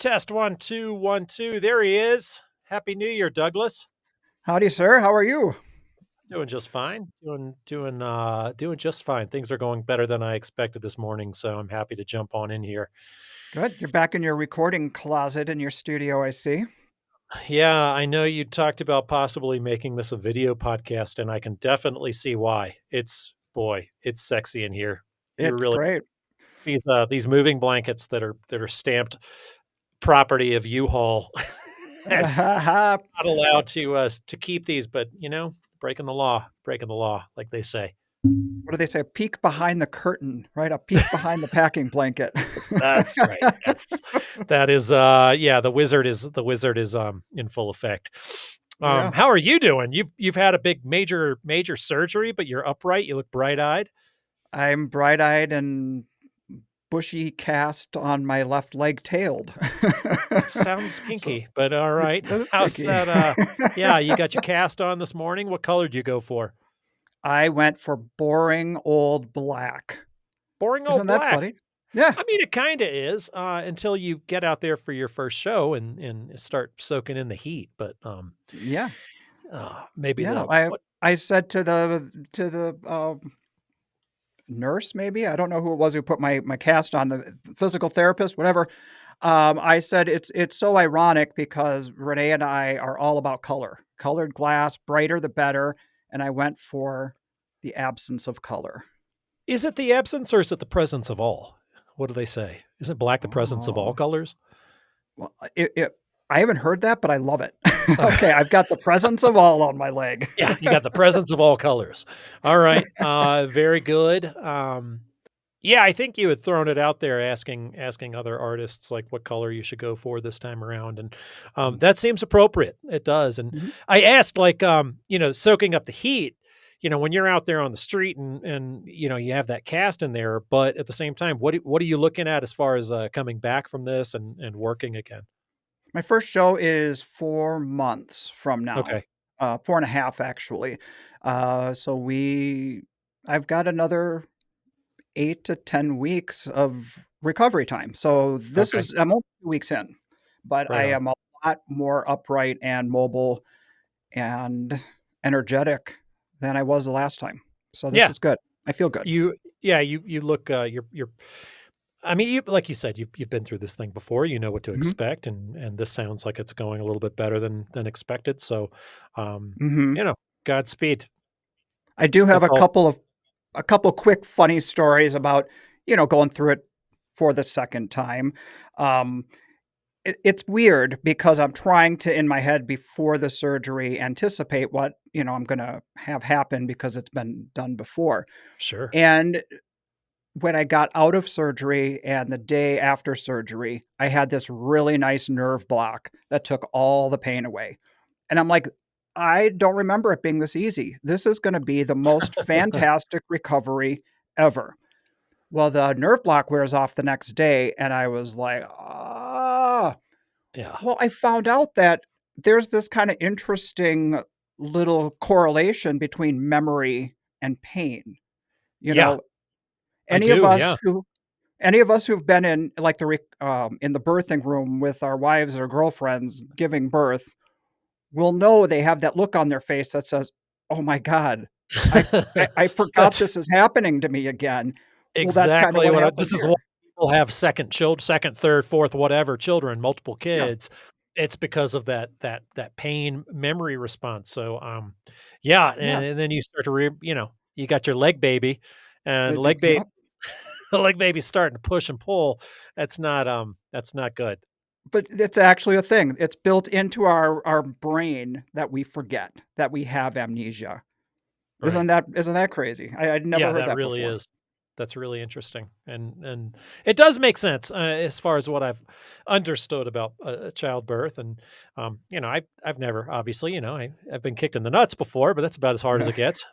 Test 1 2 1 2. There he is. Happy New Year, Douglas. Howdy, sir. How are you? Doing just fine. Doing just fine. Things are going better than I expected this morning, so I'm happy to jump on in here. Good. You're back in your recording closet in your studio, I see. Yeah, I know you talked about possibly making this a video podcast, and I can definitely see why. It's sexy in here. You're It's really great. these moving blankets that are stamped property of U-Haul. And What not allowed to keep these, but breaking the law, like they say. do they say? A peek behind the curtain, right? A peek behind the packing blanket. That's right. That is yeah, the wizard is in full effect. Yeah. How are you doing? You've had a big major surgery, but you're upright. You look bright-eyed. I'm bright-eyed and bushy cast on my left leg tailed. That sounds So kinky, but all right. it's How's sticky. that yeah, you got your cast on this morning. What color do you go for? I went for boring old black. Boring old Isn't that black. funny? Yeah. I mean, it kinda is, until you get out there for your first show and start soaking in the heat, but, Yeah. maybe Yeah. the I what I said to the nurse, maybe I don't know who it was who put my cast on, the physical therapist, whatever. I said it's so ironic because Renee and I are all about color, colored glass, brighter the better, and I went for the absence of color. is it the absence or is it the presence of all? What do they say? Isn't black the presence of all Oh, colors? well, I haven't heard that, but I love it. Okay, I've got the presence of all on my leg. Yeah, you got the presence of all colors. All right, very good. Yeah, I think you had thrown it out there asking other artists, like, what color you should go for this time around, and, that seems appropriate. It does, and Mhm. I asked, like, soaking up the heat, when you're out there on the street and you have that cast in there, but at the same time, what are you looking at as far as, coming back from this and working again? My first show is 4 months from now, Okay, 4 and a half actually. So we I've got another 8 to 10 weeks of recovery time. So okay, I'm only 2 weeks in, but I right on. am a lot more upright and mobile and energetic than I was the last time. So this Yeah, is good. I feel good. you look, you're I mean, like you said, you've been through this thing before. You know what to Mhm. expect, and this sounds like it's going a little bit better than expected. So, um, Mhm. you know, Godspeed. I do have That's all. a couple quick funny stories about, going through it for the second time. Um, it's weird because I'm trying to, in my head before the surgery, anticipate what, I'm gonna have happen because it's been done before. Sure. And when I got out of surgery and the day after surgery, I had this really nice nerve block that took all the pain away. And I'm like, I don't remember it being this easy. This is gonna be the most fantastic recovery ever. Well, the nerve block wears off the next day, and I was like, "Ah." Yeah. Well, I found out that there's this kinda interesting little correlation between memory and pain. You Yeah, know, I any of do. us Yeah. who any of us who've been in, like, in the birthing room with our wives or girlfriends giving birth will know they have that look on their face that says, "Oh my god, I I forgot That's this is happening to me again." Well, that's kinda exactly what what happened this is why here. people have second, third, fourth, whatever children, multiple Yeah, kids. It's because of that pain memory response. So, yeah, yeah, and then you start to you got your leg baby, and it exa the leg baby's starting to push and pull. That's not good. but it's actually a thing. It's built into our brain that we forget, that we have amnesia. Right. Isn't that crazy? I'd never Yeah, heard that that really before. is. That's really interesting, and it does make sense, as far as what I've understood about, childbirth, and, I've never obviously, I've been kicked in the nuts before, but that's about as hard as Yeah. it gets.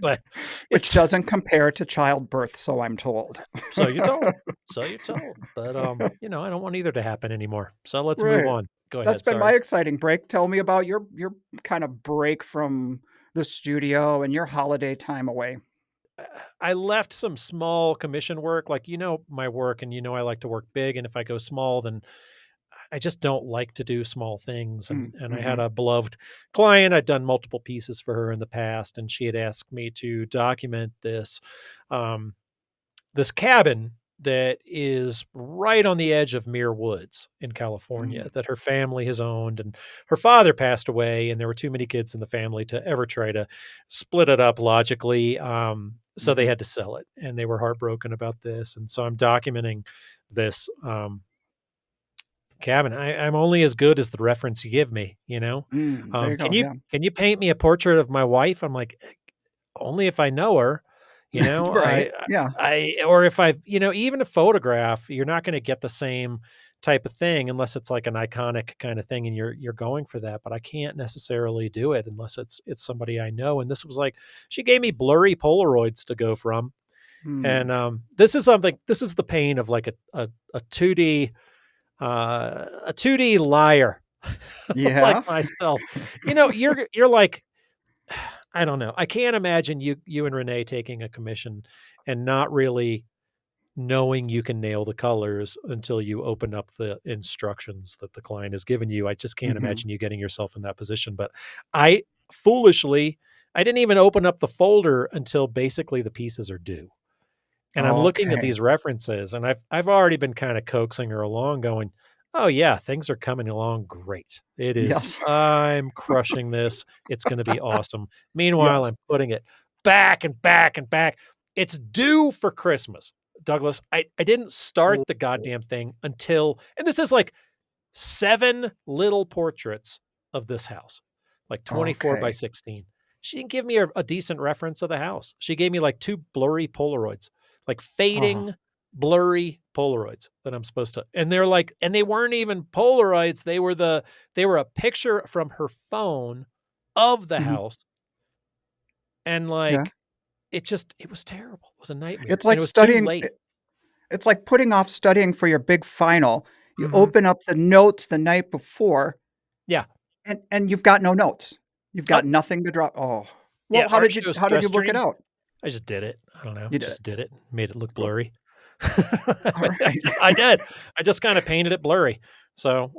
But Which it's doesn't compare to childbirth, so I'm told. so you're told, so you're told, but, I don't want either to happen anymore, so let's move Right. on. Go That's ahead, been sorry. my exciting break. Tell me about your kind of break from the studio and your holiday time away. Uh, I left some small commission work, like, my work and I like to work big, and if I go small, then I just don't like to do small things, Mm, and I had mhm, a beloved client. I'd done multiple pieces for her in the past, and she had asked me to document um, this cabin that is right on the edge of Muir Woods in California mm, that her family has owned, and her father passed away, and there were too many kids in the family to ever try to split it up logically, so they mhm. had to sell it, and they were heartbroken about this, and so I'm documenting this, cabin. I'm only as good as the reference you give me, you know? There you Can go, you yeah. can you paint me a portrait of my wife? I'm like, only if I know her, you know, Right, yeah, or if I've even a photograph, you're not gonna get the same type of thing unless it's like an iconic kinda thing and you're going for that, but I can't necessarily do it unless it's somebody I know, and this was like she gave me blurry Polaroids to go from, and, mm, this is the pain of like a 2D, a 2D liar like yeah, myself. You're like I don't know. I can't imagine you and Renee taking a commission and not really knowing you can nail the colors until you open up the instructions that the client has given you. I just can't mhm. imagine you getting yourself in that position, but I foolishly I didn't even open up the folder until basically the pieces are due. And I'm looking at Okay, these references, and I've already been kinda coaxing her along going, "Oh, yeah, things are coming along great. It is yes, I'm crushing this. It's gonna be awesome." Meanwhile, yes, I'm putting it back and back and back. It's due for Christmas. Douglas, I didn't start oh, the goddamn thing until and this is like 7 little portraits of this house, like 24 by okay, 16. She didn't give me a decent reference of the house. She gave me like 2 blurry Polaroids, like uh-huh, fading, blurry Polaroids that I'm supposed to and they're like and they weren't even Polaroids, they were a picture from her phone of the mhm, house, and, yeah. like, it was terrible. It was a nightmare, It's and like it was too studying late. it's like putting off studying for your big final. You Mhm. open up the notes the night before, Yeah. and you've got no notes. You've Oh, got nothing to draw. Oh. yeah, Well, art show how did stress you work it stream. out? I just did it. I don't know, You did it. just did it, made it look Cool. blurry. Alright. I did. I just kinda painted it blurry. So,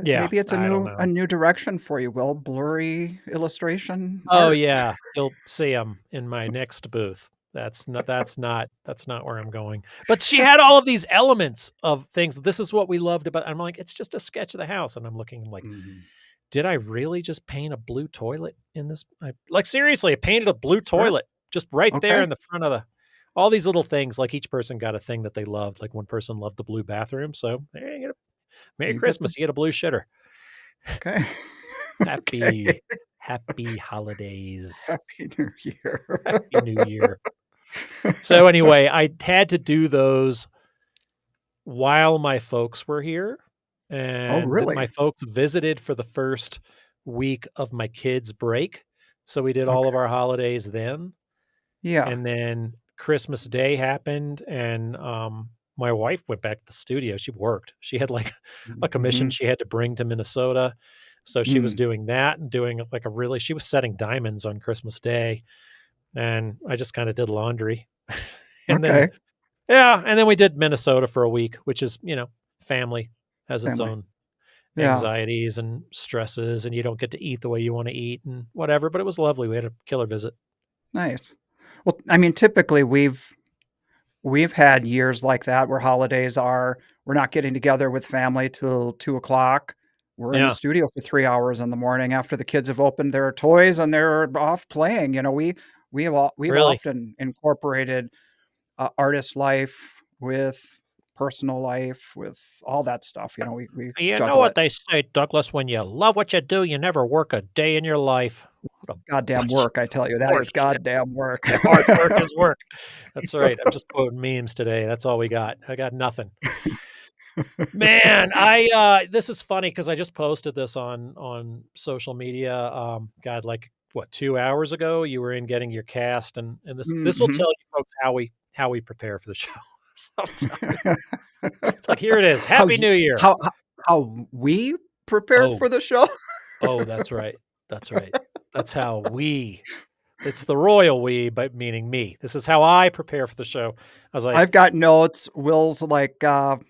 yeah, Maybe it's I don't a know. new direction for you, Will, blurry illustration Oh, art. yeah, you'll see them in my next booth. That's not where I'm going. But she had all of these elements of things, "This is what we loved about" I'm like, "It's just a sketch of the house," and I'm looking like, Mhm. "Did I really just paint a blue toilet in this?" Like, seriously, I painted a blue Sure. toilet just right there Okay. in the front of the all these little things, like, each person got a thing that they loved, like, one person loved the blue bathroom, so, there you go. Merry You get the Christmas, you get a blue shitter. okay. Okay. Happy happy holidays. Happy New Year. Happy New Year. So, anyway, I had to do those while my folks were here, Oh, and really? my folks visited for the first week of my kids' break, so we did all of Okay. our holidays then, Yeah. and then Christmas Day happened, and, my wife went back to the studio, she worked. She had, like, a commission Mhm. she had to bring to Minnesota, so she was Mm. doing that and doing, like, a really she was setting diamonds on Christmas Day, and I just kinda did laundry. And then Okay. yeah, and then we did Minnesota for a week, which is, family has its Family. own Yeah. anxieties and stresses, and you don't get to eat the way you wanna eat and whatever, but it was lovely. We had a killer visit. Nice. Well, I mean, typically, we've had years like that where holidays are we're not getting together with family till 2 o'clock. We're in the Yeah, studio for 3 hours in the morning after the kids have opened their toys and they're off playing, we've really. often incorporated, artist life with personal life, with all that stuff, we You know juggle what it. they say, Douglas, when you love what you do, you never work a day in your life. What a Goddamn bunch work, I tell you, of that is horseshit. goddamn work. Yeah, hard work is work. That's right. I'm just quoting memes today. That's all we got. I got nothing. Man, this is funny because I just posted this on social media, God, like, what, 2 hours ago? You were in getting your cast, and this will Mhm. tell you folks how we prepare for the show sometimes. It's like, "Here it is. How Happy you New Year." how we prepare Oh, for the show? oh, that's right. That's right. That's how we It's the royal we, but meaning me. This is how I prepare for the show. I was like, I've got notes. Will's like,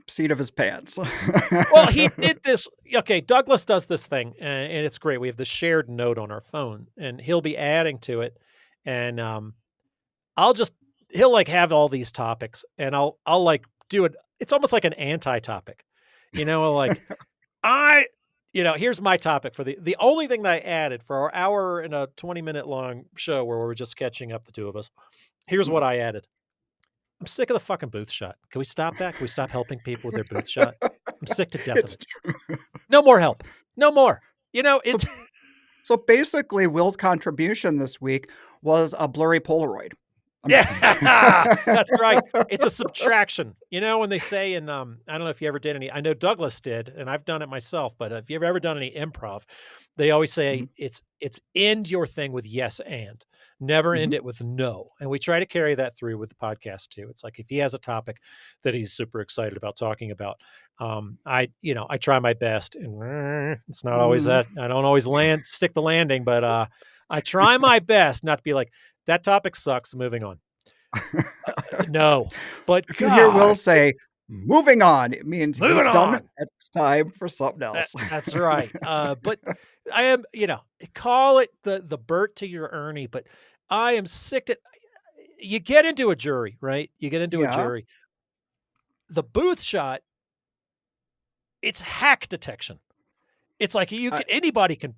seat of his pants. well, he did this. Okay, Douglas does this thing, and it's great. We have the shared note on our phone, and he'll be adding to it, and I'll just he'll like have all these topics, and I'll like do it. It's almost like an anti-topic, like I, here's my topic for the only thing that I added for our hour and a 20-minute long show where we're just catching up, the two of us. Here's what I added. I'm sick of the fucking booth shot. Can we stop that? Can we stop helping people with their booth shot? I'm sick to death of It's it. true. No more help. No more. So It's so basically, Will's contribution this week was a blurry Polaroid. I'm just yeah, that's right. kidding. It's a subtraction. When they say in I don't know if you ever did any. I know Douglas did, and I've done it myself. But if you've ever done any improv, they always say Mhm, it's end your thing with yes and never mhm, end it with no. And we try to carry that through with the podcast too. It's like if he has a topic that he's super excited about talking about, I try my best, and it's not always mhm. that. I don't always stick the landing, but I try my best not to be like that topic sucks. Moving on. No, but If you hear Will God, say, "Moving on," it means moving he's done. on. It's time for something That else. that's right. But I am, call it the Bert to your Ernie, but I am sick to you get into a jury, right? You get into a Yeah, jury. The booth shot, it's hack detection. It's like uh, anybody can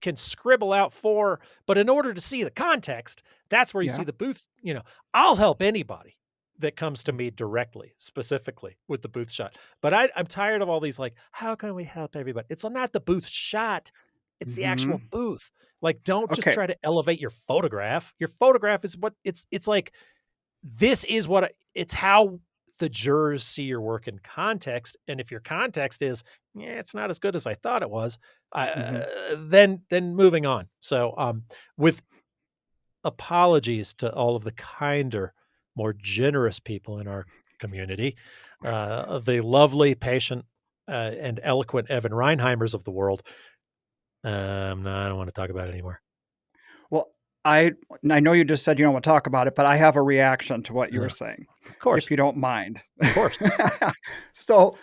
can scribble out for, but in order to see the context, that's where you yeah. see the booth, I'll help anybody that comes to me directly, specifically with the booth shot. But I'm tired of all these like, how can we help everybody? It's not the booth shot, it's the actual Mhm. booth. Like, don't just Okay. try to elevate your photograph. Your photograph is what it's like this is what it's how the jurors see your work in context, and if your context is, "Yeah, it's not as good as I thought it was," Mhm. then moving on. So, with apologies to all of the kinder, more generous people in our community, the lovely, patient, and eloquent Evan Reinheimers of the world, no, I don't wanna talk about it anymore. Well, I I know you just said you don't wanna talk about it, but I have a reaction to what you were No. saying, Of course. if you don't mind. Of course. So,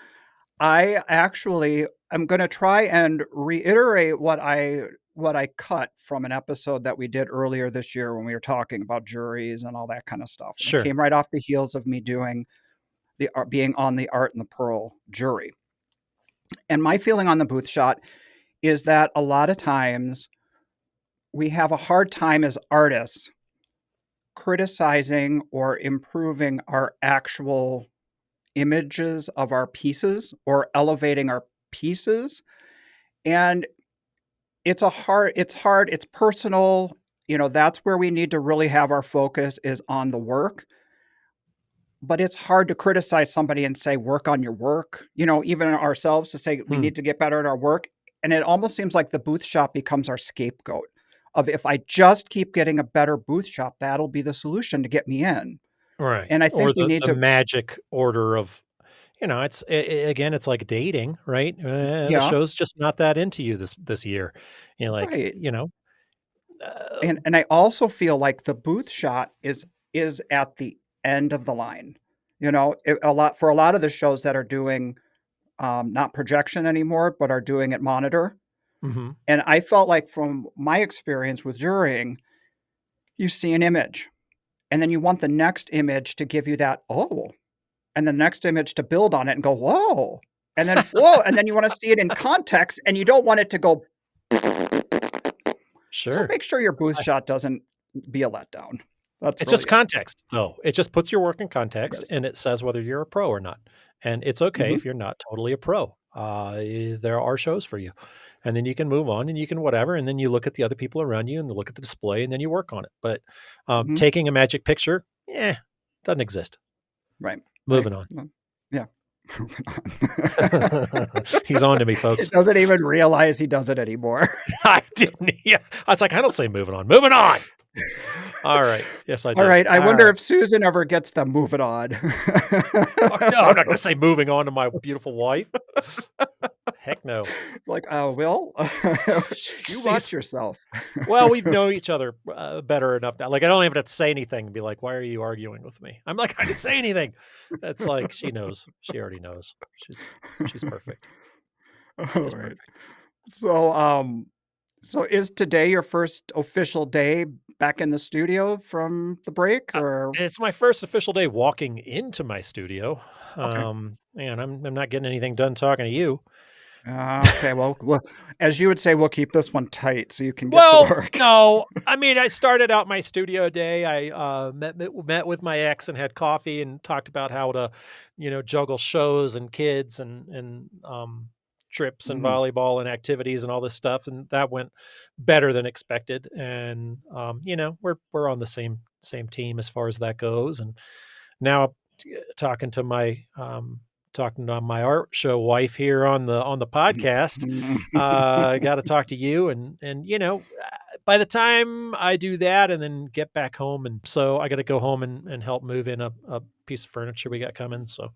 I actually am gonna try and reiterate what I cut from an episode that we did earlier this year when we were talking about juries and all that kinda stuff, and it Sure. came right off the heels of me doing being on the Art and the Pearl jury. And my feeling on the booth shot is that a lot of times we have a hard time as artists criticizing or improving our actual images of our pieces or elevating our pieces. And it's personal. That's where we need to really have our focus is on the work. But it's hard to criticize somebody and say, work on your work, even ourselves to say we Hmm. need to get better at our work. And it almost seems like the booth shop becomes our scapegoat of if I just keep getting a better booth shop, that'll be the solution to get me in. Right. And I Or think we need the to, magic order of it's again, it's like dating, right? The yeah, show's just not that into you this year. Like, right. uh, And I also feel like the booth shot is at the end of the line. A lot of the shows that are doing not projection anymore, but are doing it monitor. mhm, And I felt like from my experience with jurying, you see an image and then you want the next image to give you that, oh, and the next image to build on it and go, whoa. And then, whoa. And then you want to see it in context and you don't want it to go. So sure. make sure your booth I shot doesn't be a letdown. That's It's really just it. context, though. It just puts your work in context, Yes. and it says whether you're a pro or not. And it's okay Hmm. if you're not totally a pro. There are shows for you. And then you can move on and you can whatever, and then you look at the other people around you and look at the display, and then you work on it. But, Hmm. taking a magic picture, doesn't exist. Right. Moving on. Well, yeah. Moving on. He's on to me, He folks. doesn't even realize he does it anymore. I didn't yeah. I was like, "I don't say moving on. Moving on!" All right. Yes, I All did. right. I All wonder right. if Susan ever gets the moving on. Fuck no, I'm not gonna say moving on to my beautiful wife. Heck no. Like, "Will, you She's watch yourself." well, we've known each other, better enough now. Like, I don't even have to say anything and be like, "Why are you arguing with me?" I'm like, "I didn't say anything." It's like she knows. She already knows. She's perfect. She's Alright. perfect. So, so is today your first official day back in the studio from the break, Uh, or it's my first official day walking into my studio, okay. and I'm not getting anything done talking to you. Okay, well, as you would say, we'll keep this one tight so you can get to Well, work. no, I mean, I started out my studio day. I met with my ex and had coffee and talked about how to, juggle shows and kids and trips and Mm, volleyball and activities and all this stuff, and that went better than expected. And we're on the same team as far as that goes. And now talking to my talking to my art show wife here on the podcast. I got to talk to you, and by the time I do that and then get back home, and so I got to go home and help move in a piece of furniture we got coming. So,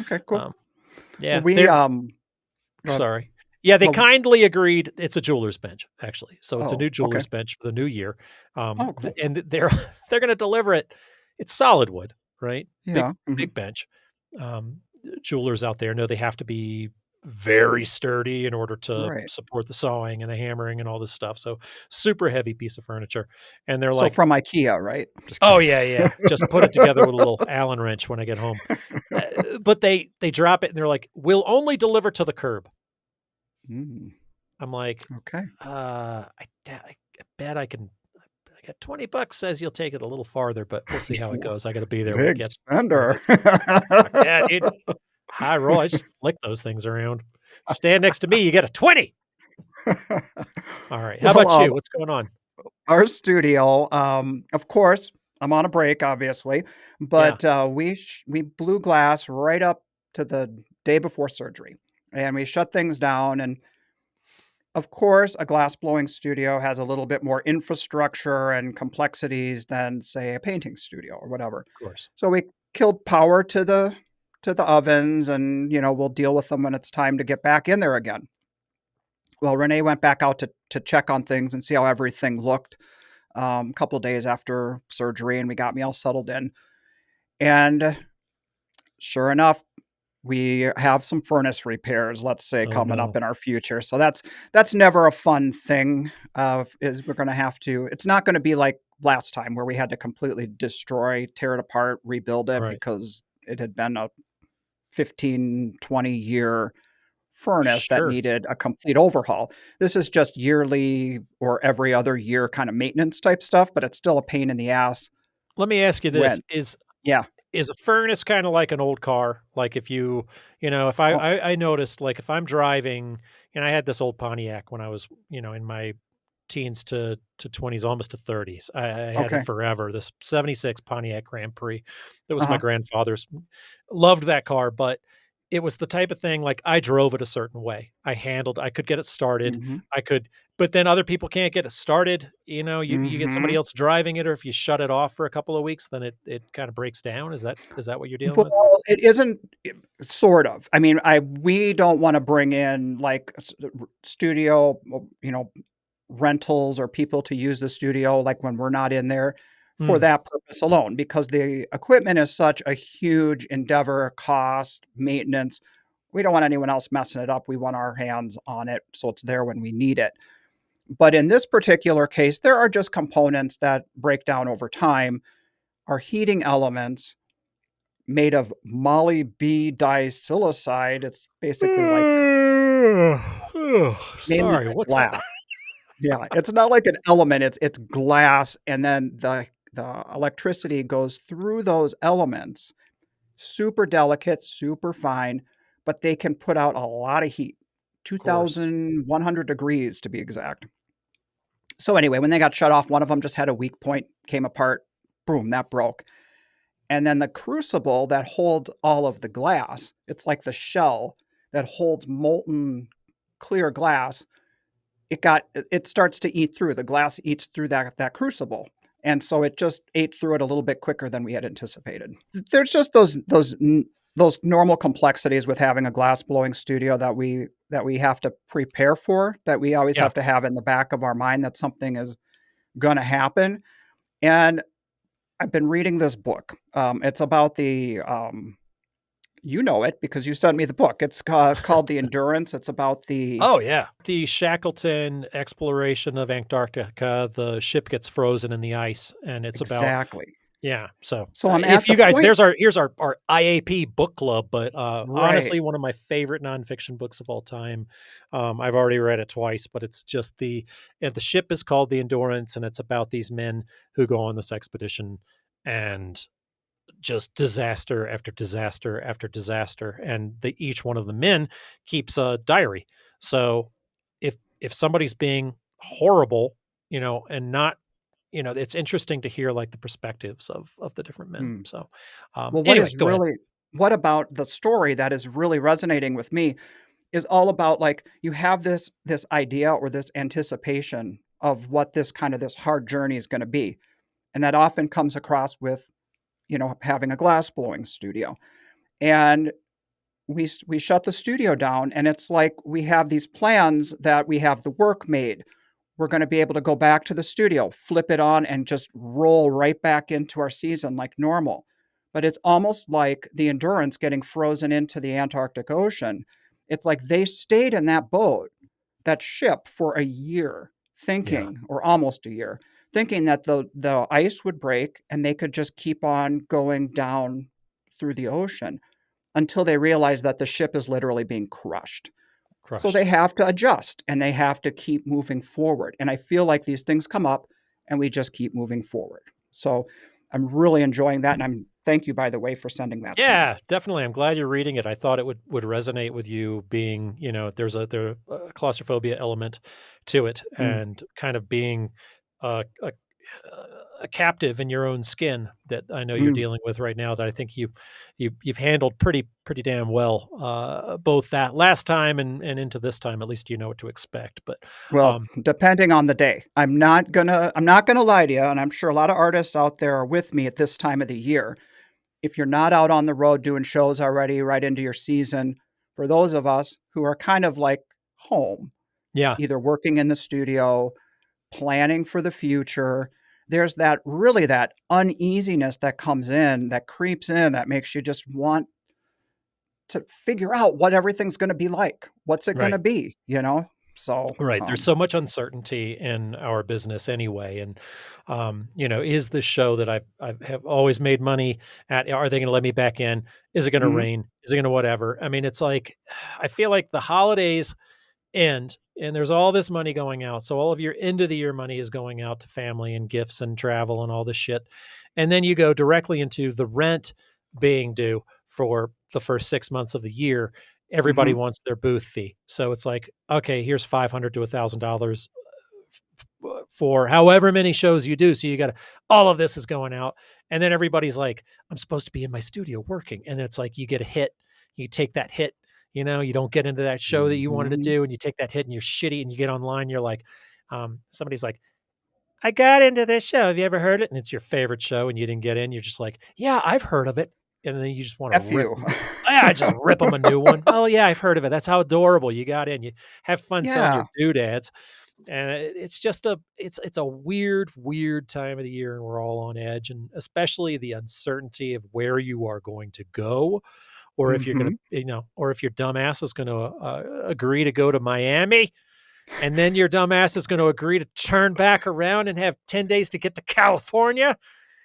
okay, cool. um, Well, yeah, uh, sorry. Yeah, they well, kindly agreed. It's a jeweler's bench, actually. So it's a oh, new okay. jeweler's bench for the new year. Oh, cool. They're they're going to deliver it. It's solid wood, right? Big Yeah, mhm, big bench. Jewelers out there know they have to be very sturdy in order to right. support the sawing and the hammering and all this stuff. So super heavy piece of furniture. And they're So like, from IKEA, right? Just "Oh kidding. yeah, yeah. Just put it together with a little Allen wrench when I get home." But they drop it and they're like, "We'll only deliver to the curb." Mm, I'm like, okay. I bet I got $20 says you'll take it a little farther, but we'll see how it goes. I gotta be there when it Big gets when it spender. gets yeah, dude. High roll. I just flick those things around. Stand next to me, you get a 20. All right. How Well, about you? What's going on? our studio, of course, I'm on a break, obviously, Yeah, but, we blew glass right up to the day before surgery, and we shut things down, and, of course, a glass blowing studio has a little bit more infrastructure and complexities than, say, a painting studio or whatever. of course. So we killed power to the ovens and, we'll deal with them when it's time to get back in there again. Well, Renee went back out to check on things and see how everything looked, a couple days after surgery, and we got me all settled in. And sure enough, we have some furnace repairs, let's say, Oh, coming up no. in our future. So that's never a fun thing. Is we're going to have to. It's not going to be like last time where we had to completely destroy, tear it apart, rebuild it Right. because it had been a 15-20 year furnace that Sure. needed a complete overhaul. This is just yearly or every other year kind of maintenance type stuff, but it's still a pain in the ass Let me ask you this. when yeah. Is a furnace kinda like an old car? Like, if if Oh, I noticed, like, if I'm driving and I had this old Pontiac when I was, in my teens to 20s, almost to 30s. I had it okay. forever, this '76 Pontiac Grand Prix. That was my Uh-huh. grandfather's. Loved that car, but it was the type of thing, like, I drove it a certain way. I could get it started. Mhm. I could but then other people can't get it started. You get somebody Mhm. else driving it, or if you shut it off for a couple of weeks, then it kinda breaks down. Is that what you're dealing with? Well, it isn't sort of. I mean, I we don't wanna bring in, like, studio, rentals or people to use the studio, like, when we're not in there for Mm, that purpose alone, because the equipment is such a huge endeavor, cost, maintenance. We don't want anyone else messing it up. We want our hands on it so it's there when we need it. But in this particular case, there are just components that break down over time. Our heating elements made of moly B disilicide. It's basically like mainly Sorry, like what's that? glass. Yeah, it's not like an element, it's glass, and then the electricity goes through those elements, super delicate, super fine, but they can put out a lot of heat, Of course. 2,100 degrees to be exact. So anyway, when they got shut off, one of them just had a weak point, came apart, boom, that broke. And then the crucible that holds all of the glass, it's like the shell that holds molten clear glass. It starts to eat through. The glass eats through that crucible. And so it just ate through it a little bit quicker than we had anticipated. There's just those normal complexities with having a glass blowing studio that we that we have to prepare for, that we always Yeah. have to have in the back of our mind that something is gonna happen, and I've been reading this book. It's about you know it because you sent me the book. It's called The Endurance. It's about the Oh, yeah. The Shackleton exploration of Antarctica, the ship gets frozen in the ice, and it's about exactly. yeah, so, So I'm at if the you guys point here's our IAP book club, but, right. honestly, one of my favorite nonfiction books of all time. I've already read it twice, but it's just the ship is called the Endurance, and it's about these men who go on this expedition, and just disaster after disaster after disaster, and each one of the men keeps a diary. So if somebody's being horrible, and not, it's interesting to hear like the perspectives of the different men. Mm. So Well, anyway, go ahead. what about the story that is really resonating with me is all about, like, you have this idea or this anticipation of what this hard journey is gonna be, and that often comes across with, having a glass blowing studio, and we shut the studio down, and it's like we have these plans that we have the work made. We're gonna be able to go back to the studio, flip it on, and just roll right back into our season like normal. But it's almost like the Endurance getting frozen into the Antarctic Ocean. It's like they stayed in that boat, that ship, for a year, Yeah, thinking, or almost a year, thinking that the ice would break and they could just keep on going down through the ocean until they realize that the ship is literally being crushed. So crushed. they have to adjust and they have to keep moving forward. And I feel like these things come up and we just keep moving forward. So I'm really enjoying that. And I'm thank you, by the way, for sending that to me. Yeah, definitely. I'm glad you're reading it. I thought it would resonate with you being, there's a claustrophobia element to it, Mm, and kind of being a captive in your own skin that I know you're mm. dealing with right now, that I think you've handled pretty damn well, both that last time and into this time. At least you know what to expect. But Well, um, depending on the day. I'm not gonna lie to you, and I'm sure a lot of artists out there are with me at this time of the year. If you're not out on the road doing shows already right into your season, for those of us who are kind of like home, yeah, either working in the studio, planning for the future, there's that uneasiness that comes in, that creeps in, that makes you just want to figure out what everything's gonna be like. What's it right. gonna be, you know? So, Right. There's so much uncertainty in our business anyway. And, is this show that I have always made money at, are they going to let me back in? Is it going to mhm, rain? Is it going to whatever? I mean, it's like, I feel like the holidays end and there's all this money going out. So all of your end of the year money is going out to family and gifts and travel and all this shit. And then you go directly into the rent being due for the first 6 months of the year. Everybody mhm. wants their booth fee. So it's like, okay, here's $500 to $1,000 for however many shows you do. So you got to, all of this is going out. And then everybody's like, I'm supposed to be in my studio working. And it's like, you get a hit, you take that hit, you don't get into that show that you wanted to Mhm. do, and you take that hit and you're shitty and you get online. You're like, somebody's like, I got into this show. Have you ever heard it? And it's your favorite show and you didn't get in. You're just like, yeah, I've heard of it. And then you just want to F rip you. 'em. Yeah, just rip them a new one. Oh yeah, I've heard of it. That's how adorable you got in. You have fun selling your Yeah. doodads. And it's just it's a weird time of the year, and we're all on edge, and especially the uncertainty of where you are going to go, or if you're gonna, Mhm. or if your dumbass is gonna agree to go to Miami, and then your dumbass is gonna agree to turn back around and have 10 days to get to California.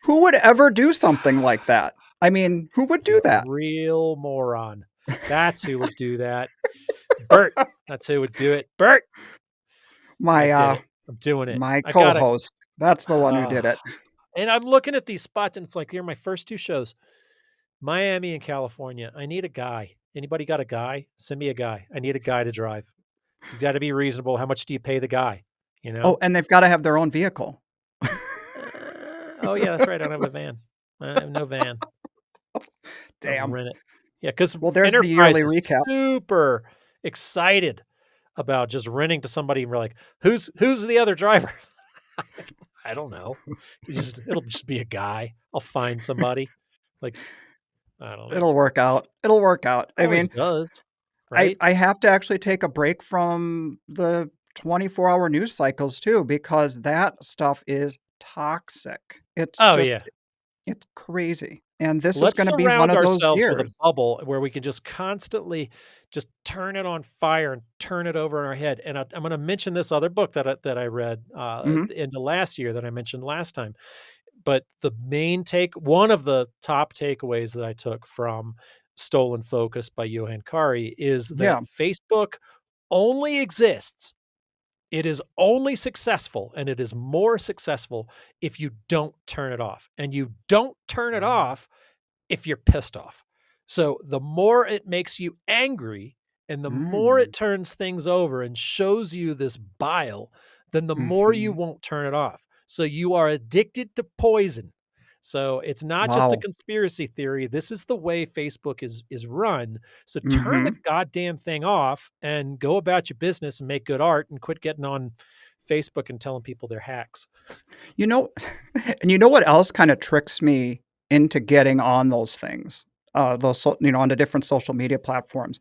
Who would ever do something like that? I mean, who would do You're a that? real moron. That's who would do that. Bert. That's who would do it. Bert. I My, did it. I'm doing it. my I got it. co-host, that's the one who did it. And I'm looking at these spots, and it's like, here are my first 2 shows, Miami and California. I need a guy. Anybody got a guy? Send me a guy. I need a guy to drive. He's gotta be reasonable. How much do you pay the guy? You Oh, know? and they've gotta have their own vehicle. Oh, yeah, that's right. I don't have a van. I have no van. I'll Damn. rent it. Yeah, because Well, there's the Enterprise yearly is recap. super excited about just renting to somebody, and we're like, "Who's the other driver?" I don't know. It'll just be a guy. I'll find somebody. Like, I don't know. It'll work out. It'll work out. I Always mean, does. I right? I have to actually take a break from the 24-hour news cycles too because that stuff is toxic. It's Oh, just yeah. it's crazy, and this is Let's gonna be one surround of those ourselves with a years. bubble where we can just constantly just turn it on fire and turn it over in our head, and I'm gonna mention this other book that I read, at Mhm. the end of last year that I mentioned last time, but the main take one of the top takeaways that I took from Stolen Focus by Johann Hari is that Yeah. Facebook only exists, it is only successful, and it is more successful if you don't turn it off, and you don't turn it off if you're pissed off. So the more it makes you angry and the more Mm. it turns things over and shows you this bile, then the more you Mhm. won't turn it off. So you are addicted to poison. So it's not just a Wow. conspiracy theory. This is the way Facebook is run. So turn the Mhm. goddamn thing off and go about your business and make good art and quit getting on Facebook and telling people they're hacks. You know and you know what else kinda tricks me into getting on those things, on the different social media platforms,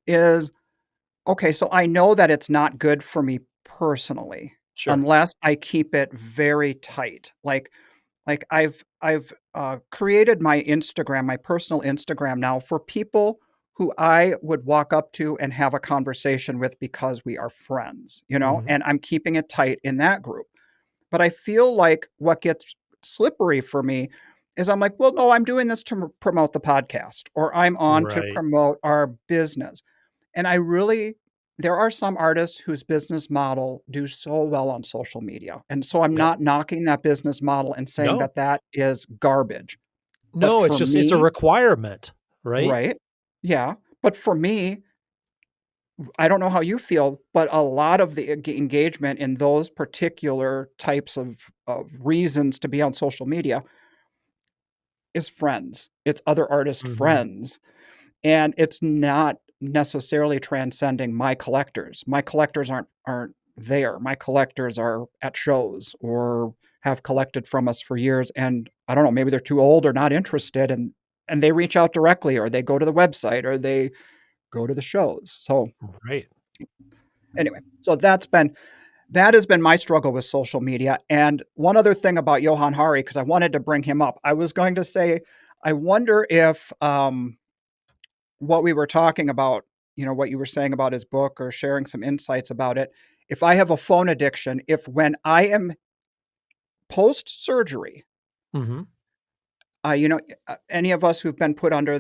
is okay, so I know that it's not good for me personally Sure. unless I keep it very tight. I've created my Instagram, my personal Instagram now for people who I would walk up to and have a conversation with because we are friends, Mhm. and I'm keeping it tight in that group. But I feel like what gets slippery for me is I'm like, "Well, no, I'm doing this to promote the podcast," or "I'm on to Right. promote our business." And I really there are some artists whose business model do so well on social media, and so I'm Yep. not knocking that business model and saying No. that that is garbage. But No, for it's a me requirement, right? right? Yeah. But for me, I don't know how you feel, but a lot of the engagement in those particular types of reasons to be on social media is friends. It's other artist Mhm. friends. And it's not necessarily transcending my collectors. My collectors aren't there. My collectors are at shows or have collected from us for years, and I don't know, maybe they're too old or not interested, and they reach out directly or they go to the website or they go to the shows. So, Right. anyway, so that has been my struggle with social media, and one other thing about Johann Hari, because I wanted to bring him up, I was going to say, I wonder if, what we were talking about, what you were saying about his book or sharing some insights about it. If I have a phone addiction, if when I am post surgery, Mhm. any of us who've been put under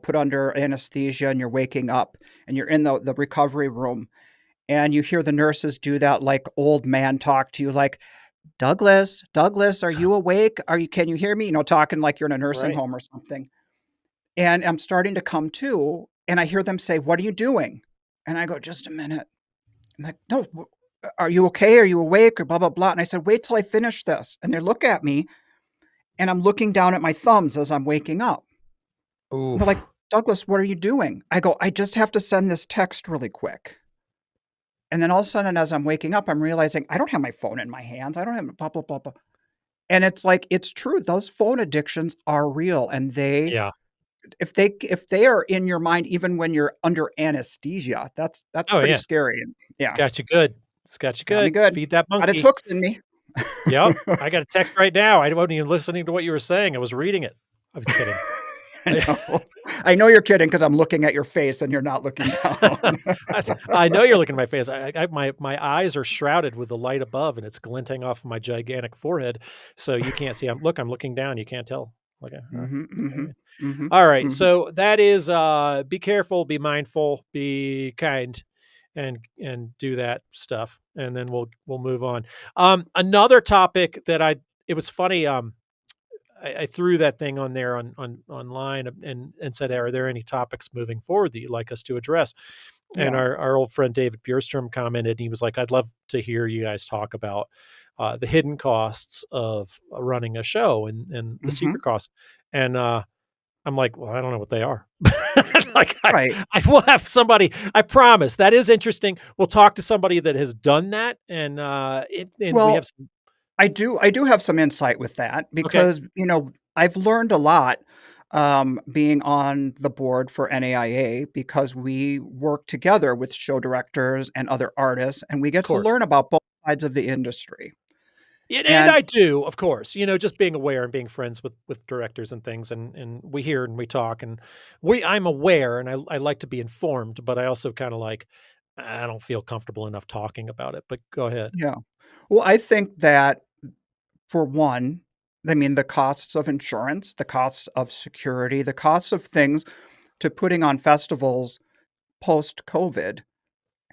put under anesthesia and you're waking up and you're in the recovery room and you hear the nurses do that like old man talk to you, like, Douglas, Douglas, are you awake? Can you hear me? Talking like you're in a nursing Right. home or something. And I'm starting to come to, and I hear them say, "What are you doing?" And I go, "Just a minute." And like, "No, are you okay? Are you awake?" Or blah, blah, blah. And I said, "Wait till I finish this." And they look at me, and I'm looking down at my thumbs as I'm waking up. And they're like, Oof. "Douglas, what are you doing?" I go, "I just have to send this text really quick." And then all of a sudden, as I'm waking up, I'm realizing I don't have my phone in my hands. I don't have blah, blah, blah, blah. And it's like, it's true. Those phone addictions are real. And Yeah. if they are in your mind even when you're under anesthesia, that's Oh, pretty yeah. scary. And It's yeah, got you good. It's got you got me good. good. Feed that Got its monkey. hooks in me. Yep. I got a text right now. I wasn't even listening to what you were saying. I was reading it. I'm kidding. I know. I know you're kidding because 'cause I'm looking at your face and you're not looking down. I know you're looking at my face. My eyes are shrouded with the light above, and it's glinting off my gigantic forehead, so you can't see. I'm looking down. You can't tell. Okay, Mhm, it's okay. mhm, mhm, All right, mhm. so that is, be careful, be mindful, be kind, and do that stuff, and then we'll move on. Another topic that it was funny, I threw that thing on there on online and said, "Are there any topics moving forward that you'd like us to address?" And Yeah, our old friend David Bjerstrom commented, and he was like, "I'd love to hear you guys talk about the hidden costs of running a show and the mhm. secret costs." And I'm like, "Well, I don't know what they are." Like, Right. I will have somebody. I promise that is interesting. We'll talk to somebody that has done that, and we have Well, some. I do have some insight with that Okay. because, I've learned a lot. being on the board for NAIA because we work together with show directors and other artists, and we Of get to course. learn about both sides of the industry. Yeah, and And I do, of course, just being aware and being friends with directors and things, and we hear and we talk, and I'm aware, and I like to be informed, but I also kinda like, I don't feel comfortable enough talking about it, but go ahead. yeah. Well, I think that for one, I mean, the costs of insurance, the costs of security, the costs of things to putting on festivals post-COVID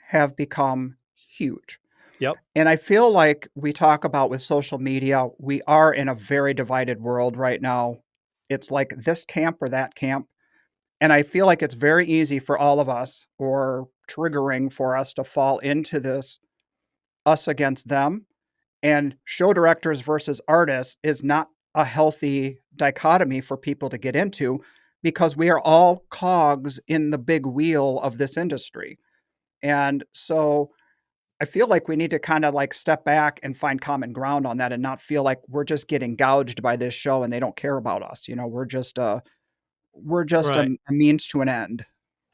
have become huge. Yep, And I feel like we talk about with social media, we are in a very divided world right now. It's like this camp or that camp. And I feel like it's very easy for all of us or triggering for us to fall into this us against them. And show directors versus artists is not a healthy dichotomy for people to get into because we are all cogs in the big wheel of this industry. And so I feel like we need to kind of like step back and find common ground on that and not feel like we're just getting gouged by this show and they don't care about us. We're just a right. means to an end.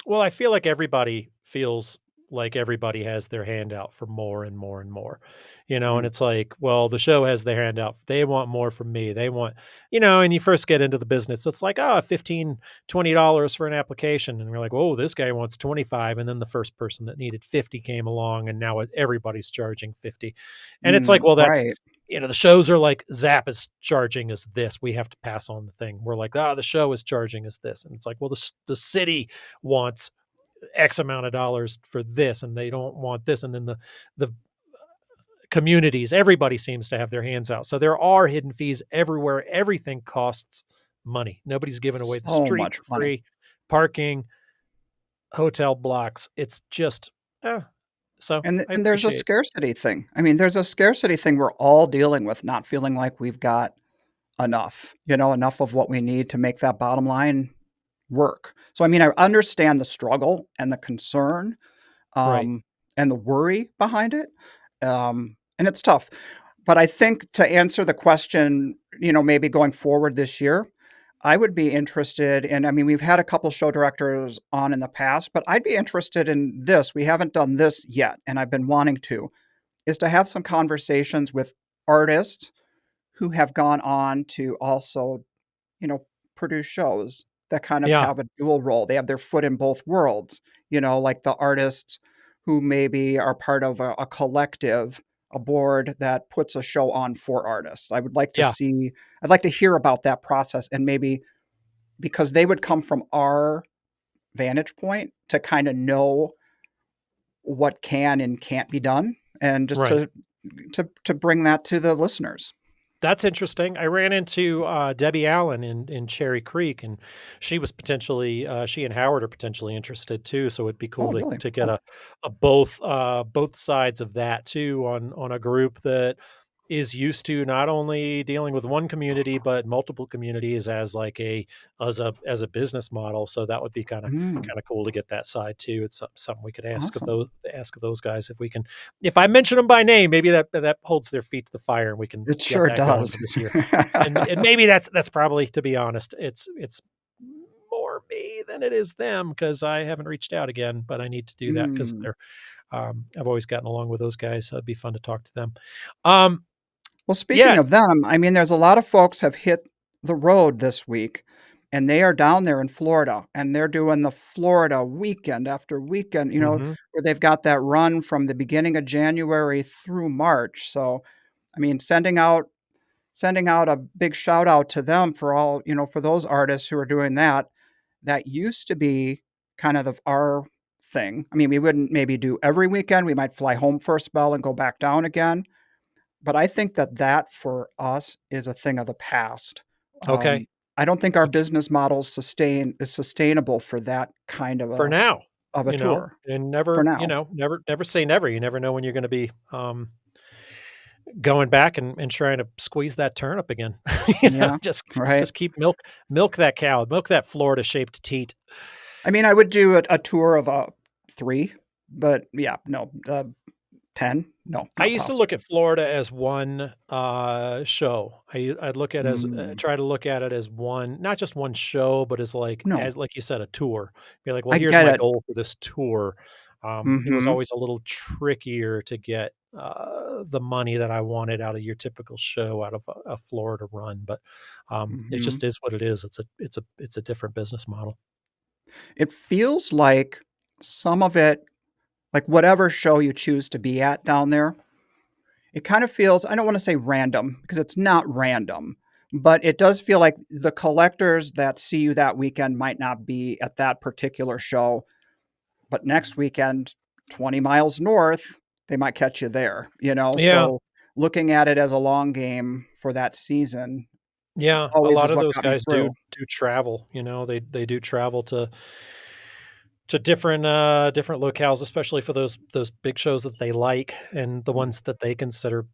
Well, I feel like everybody feels like everybody has their hand out for more and more and more, and Mm, it's like, well, the show has their hand out. They want more from me. They want, and you first get into the business, it's like, oh, 15, $20 for an application. And we're like, oh, this guy wants 25. And then the first person that needed 50 came along and now everybody's charging 50. And it's like, well, that's, right. the shows are like Zap is charging us this. We have to pass on the thing. We're like, oh, the show is charging us this. And it's like, well, the city wants X amount of dollars for this, and they don't want this. And then the communities, everybody seems to have their hands out. So there are hidden fees everywhere. Everything costs money. Nobody's giving away the So street much for money. free, parking, hotel blocks. It's just, so I And there's a appreciate. scarcity thing. I mean, there's a scarcity thing we're all dealing with, not feeling like we've got enough, enough of what we need to make that bottom line work. So, I mean, I understand the struggle and the concern, Right. um, and the worry behind it, and it's tough. But I think to answer the question, maybe going forward this year, I would be interested in I mean, we've had a couple show directors on in the past, but I'd be interested in this. We haven't done this yet, and I've been wanting to, is to have some conversations with artists who have gone on to also, you know, produce shows that kind of Yeah. have a dual role. They have their foot in both worlds, like the artists who maybe are part of a collective, a board that puts a show on for artists. Yeah. I'd like to hear about that process and maybe because they would come from our vantage point to kind of know what can and can't be done and just Right. to bring that to the listeners. That's interesting. I ran into, Debbie Allen in Cherry Creek, and she was potentially, she and Howard are potentially interested too, so it'd be cool Oh, to really? get Oh. a both sides of that too on a group that is used to not only dealing with one community, but multiple communities as like as a business model, so that would be Mm, kinda cool to get that side too. It's something we could awesome. ask of those guys if we can, if I mention them by name, maybe that holds their feet to the fire, and we can It get sure that going does. for this year. And maybe that's probably, to be honest, it's more me than it is them because I haven't reached out again, but I need to do that because 'cause Mm. they're, I've always gotten along with those guys, so it'd be fun to talk to them. Um, Well, speaking yeah. of them, I mean, there's a lot of folks have hit the road this week, and they are down there in Florida, and they're doing the Florida weekend after weekend, Mhm. where they've got that run from the beginning of January through March. So, I mean, sending out a big shout out to them for all, for those artists who are doing that. That used to be kind of our thing. I mean, we wouldn't maybe do every weekend. We might fly home for a spell and go back down again. But I think that for us is a thing of the past. Okay. I don't think our Ok, business model is sustainable for that kind for now, of a tour and for never, now. never say never. You never know when you're gonna be, going back and trying to squeeze that turnip again. Yeah, Just right. keep milk that cow, milk that Florida-shaped teat. I mean, I would do a tour of 3, but yeah, no, 10? No, I not used to look possible. at Florida as one, show. I'd look at as Mm, try to look at it as one not just one show, but no, as like you said, a tour. Be like, "Well, I here's get my it. goal for this tour." It was Mhm, always a little trickier to get, the money that I wanted out of your typical show out of a Florida run, but, it mhm. just is what it is. It's a different business model. It feels like some of it, like whatever show you choose to be at down there, it kind of feels, I don't wanna say random because it's not random, but it does feel like the collectors that see you that weekend might not be at that particular show, but next weekend, 20 miles north, they might catch you there, you know? Yeah. So, looking at it as a long game for that season Yeah, a always lot is of what those got me guys through. do travel, they do travel to different, different locales, especially for those big shows that they like and the Mm, ones that they consider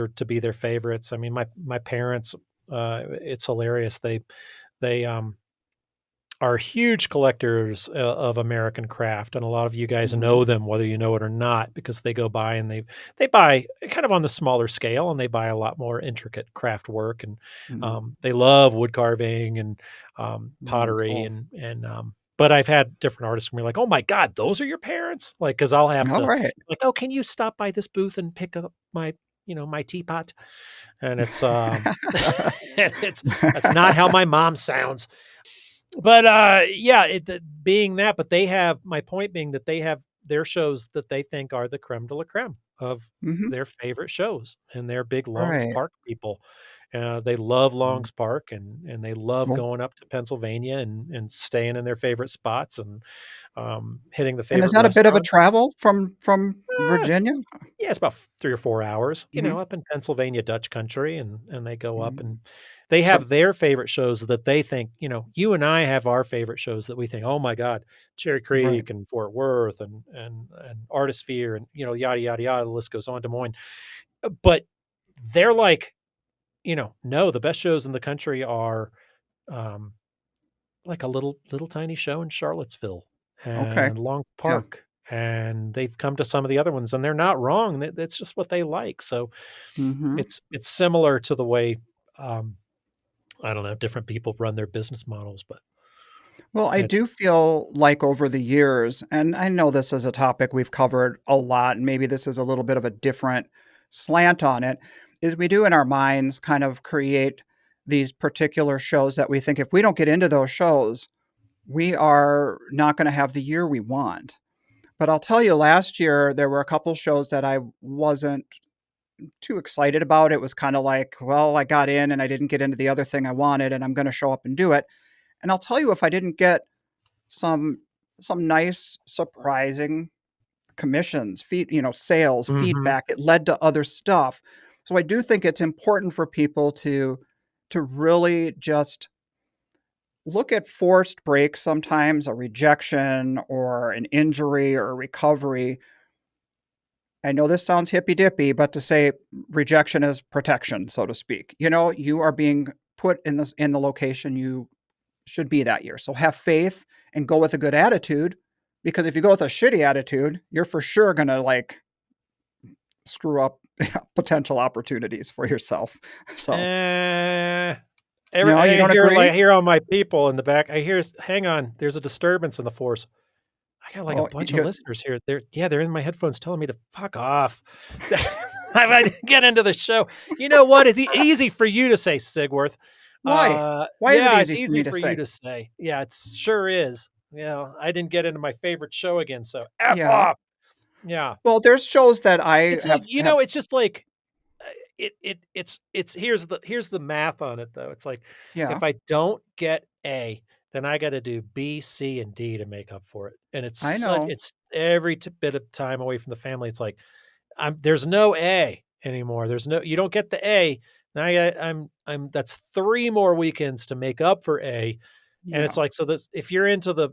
to be their favorites. I mean, my parents, it's hilarious. They are huge collectors of American craft, and a lot of you guys mhm, know them, whether you know it or not, because they go by and they buy kind of on the smaller scale, and they buy a lot more intricate craft work, and mhm, they love wood carving and pottery, cool. but I've had different artists be like, "Oh my god, those are your parents!" Like, because I'll have to Alright. like, "Oh, can you stop by this booth and pick up my teapot?" And it's it's that's not how my mom sounds. But, yeah, being that but they have my point being that they have their shows that they think are the crème de la crème of Mhm, their favorite shows, and they're big Longs right. Park people. They love Mm, Longs Park, and they love cool. going up to Pennsylvania and staying in their favorite spots and, hitting the And is favorite that a bit of a restaurants. travel from Eh Virginia? yeah, it's about 3 or 4 hours, Mhm, up in Pennsylvania Dutch country, and they go up, mhm. and they So have their favorite shows that they think you and I have our favorite shows that we think, "Oh my god, Cherry right, Creek and Fort Worth and Artisphere," and, yada, yada, yada, the list goes on, Des Moines. But they're like, "No, the best shows in the country are, um, like a little tiny show in Charlottesville okay, and Long yeah, Park," and they've come to some of the other ones, and they're not wrong, that's just what they like, so mhm. it's similar to the way, um, I don't know, different people run their business models, but Well, I it's do feel like over the years, and I know this is a topic we've covered a lot, and maybe this is a little bit of a different slant on it, is we do in our minds kind of create these particular shows that we think if we don't get into those shows, we are not gonna have the year we want. But I'll tell you, last year, there were a couple shows that I wasn't too excited about. It was kinda like, "Well, I got in and I didn't get into the other thing I wanted, and I'm gonna show up and do it." And I'll tell you, if I didn't get some some nice surprising commissions, sales, Mhm. feedback, it led to other stuff. So I do think it's important for people to really just look at forced breaks sometimes, a rejection or an injury or a recovery. I know this sounds hippy dippy, but to say rejection is protection, so to speak. You are being put in the location you should be that year. So have faith and go with a good attitude, because if you go with a shitty attitude, you're for sure gonna like screw up potential opportunities for yourself. So, Eh, you I don't hear, agree? I hear all my people in the back. I hear hang on, there's a disturbance in the force. I got, like, a Oh, bunch of listeners here. They're in my headphones telling me to fuck off. If I didn't get into the show. You know what? It's easy for you to say, Sigworth. why? Why is it Yeah, it's easy for easy me to for you say? to say. Yeah, it sure is. I didn't get into my favorite show again, so F Yeah. off. Yeah. Well, there's shows that I It's like, have it's just like, it's here's the math on it, though. It's like, yeah, if I don't get A, then I gotta do B, C, and D to make up for it, and I know. it's every bit of time away from the family. It's like, there's no A anymore. There's no you don't get the A. Now I'm that's 3 more weekends to make up for A, and it's Yeah. like, so this if you're into the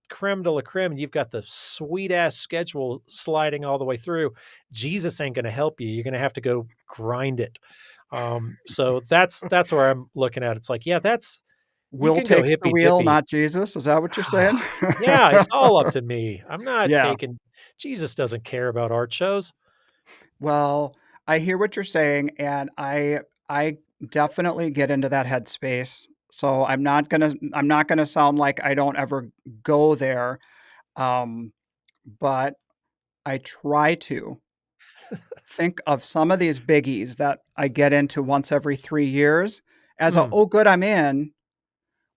creme de la creme and you've got the sweet ass schedule sliding all the way through, Jesus ain't gonna help you. You're gonna have to go grind it. So that's where I'm looking at. It's like, yeah, that's you Will can go takes the hippy wheel, dippy. not Jesus. Is that what you're saying? Yeah, it's all up to me. I'm not Yeah. taking Jesus doesn't care about art shows. Well, I hear what you're saying, and I definitely get into that headspace. So I'm not gonna sound like I don't ever go there, um, but I try to think of some of these biggies that I get into once every 3 years as a, Mm, "Oh, good, I'm in,"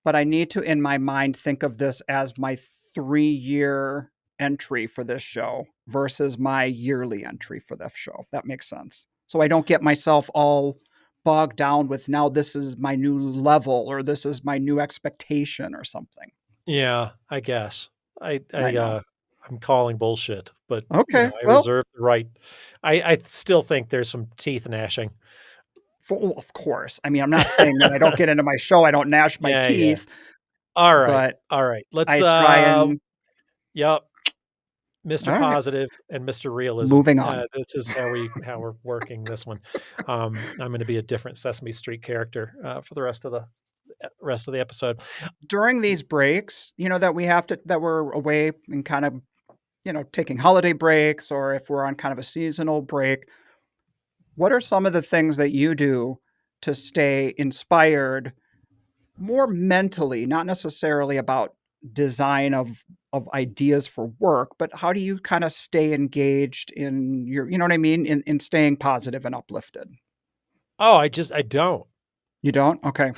but I need to, in my mind, think of this as my 3-year entry for this show versus my yearly entry for the show, if that makes sense. So I don't get myself all bogged down with, "Now this is my new level," or, "This is my new expectation," or something. yeah, I guess. I I I, know. uh, I'm calling bullshit, but, Okay, I well, reserve the right. I still think there's some teeth gnashing. well, of course. I mean, I'm not saying that I don't get into my show, I don't gnash my Yeah, yeah. teeth, Alright, but alright. Let's, I try and yep, Mr. alright, Positive and Mr. Realism. moving on. This is how we're working this one. I'm gonna be a different Sesame Street character, for the rest of the episode. During these breaks, that we have to that we're away and kind of, taking holiday breaks, or if we're on kind of a seasonal break, what are some of the things that you do to stay inspired more mentally, not necessarily about design of ideas for work, but how do you kind of stay engaged in your, you know what I mean, in staying positive and uplifted? Oh, I don't. You don't? Okay.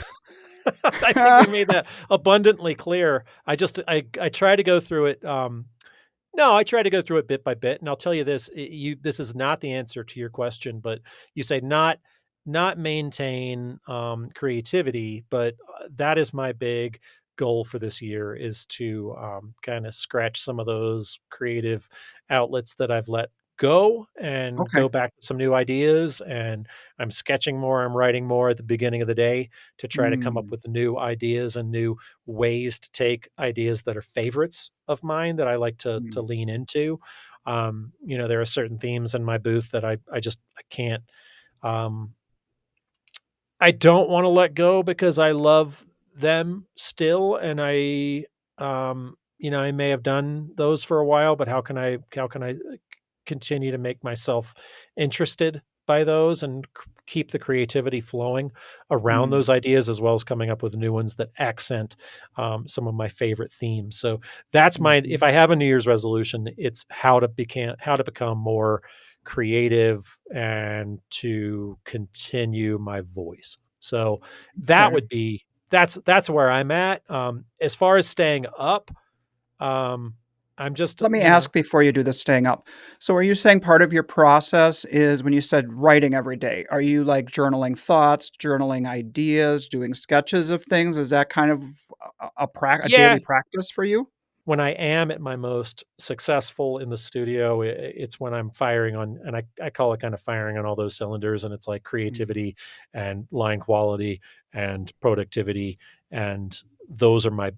I think we made that abundantly clear. I try to go through it, no, I try to go through it bit by bit, and I'll tell you this, this is not the answer to your question, but you say not maintain, creativity, but, that is my big goal for this year is to, kinda scratch some of those creative outlets that I've let go and Okay. go back to some new ideas, and I'm sketching more, I'm writing more at the beginning of the day to try to come up Mm, with new ideas and new ways to take ideas that are favorites of mine that I like to mm, lean into. There are certain themes in my booth that I can't, um, I don't wanna let go because I love them still, and I may have done those for a while, but how can I continue to make myself interested by those and keep the creativity flowing around mm, those ideas as well as coming up with new ones that accent some of my favorite themes. So that's my mhm. if I have a New Year's resolution, it's how to become more creative and to continue my voice. So that Okay. would be that's where I'm at. As far as staying up, um, I'm just, Let me ask before you do the staying up. So are you saying part of your process is when you said writing every day, are you like journaling thoughts, journaling ideas, doing sketches of things? Is that kind of a yeah, daily practice for you? when I am at my most successful in the studio, it's when I'm firing on, and I call it kind of firing on all those cylinders, and it's like Mm, creativity and line quality and productivity, and those are my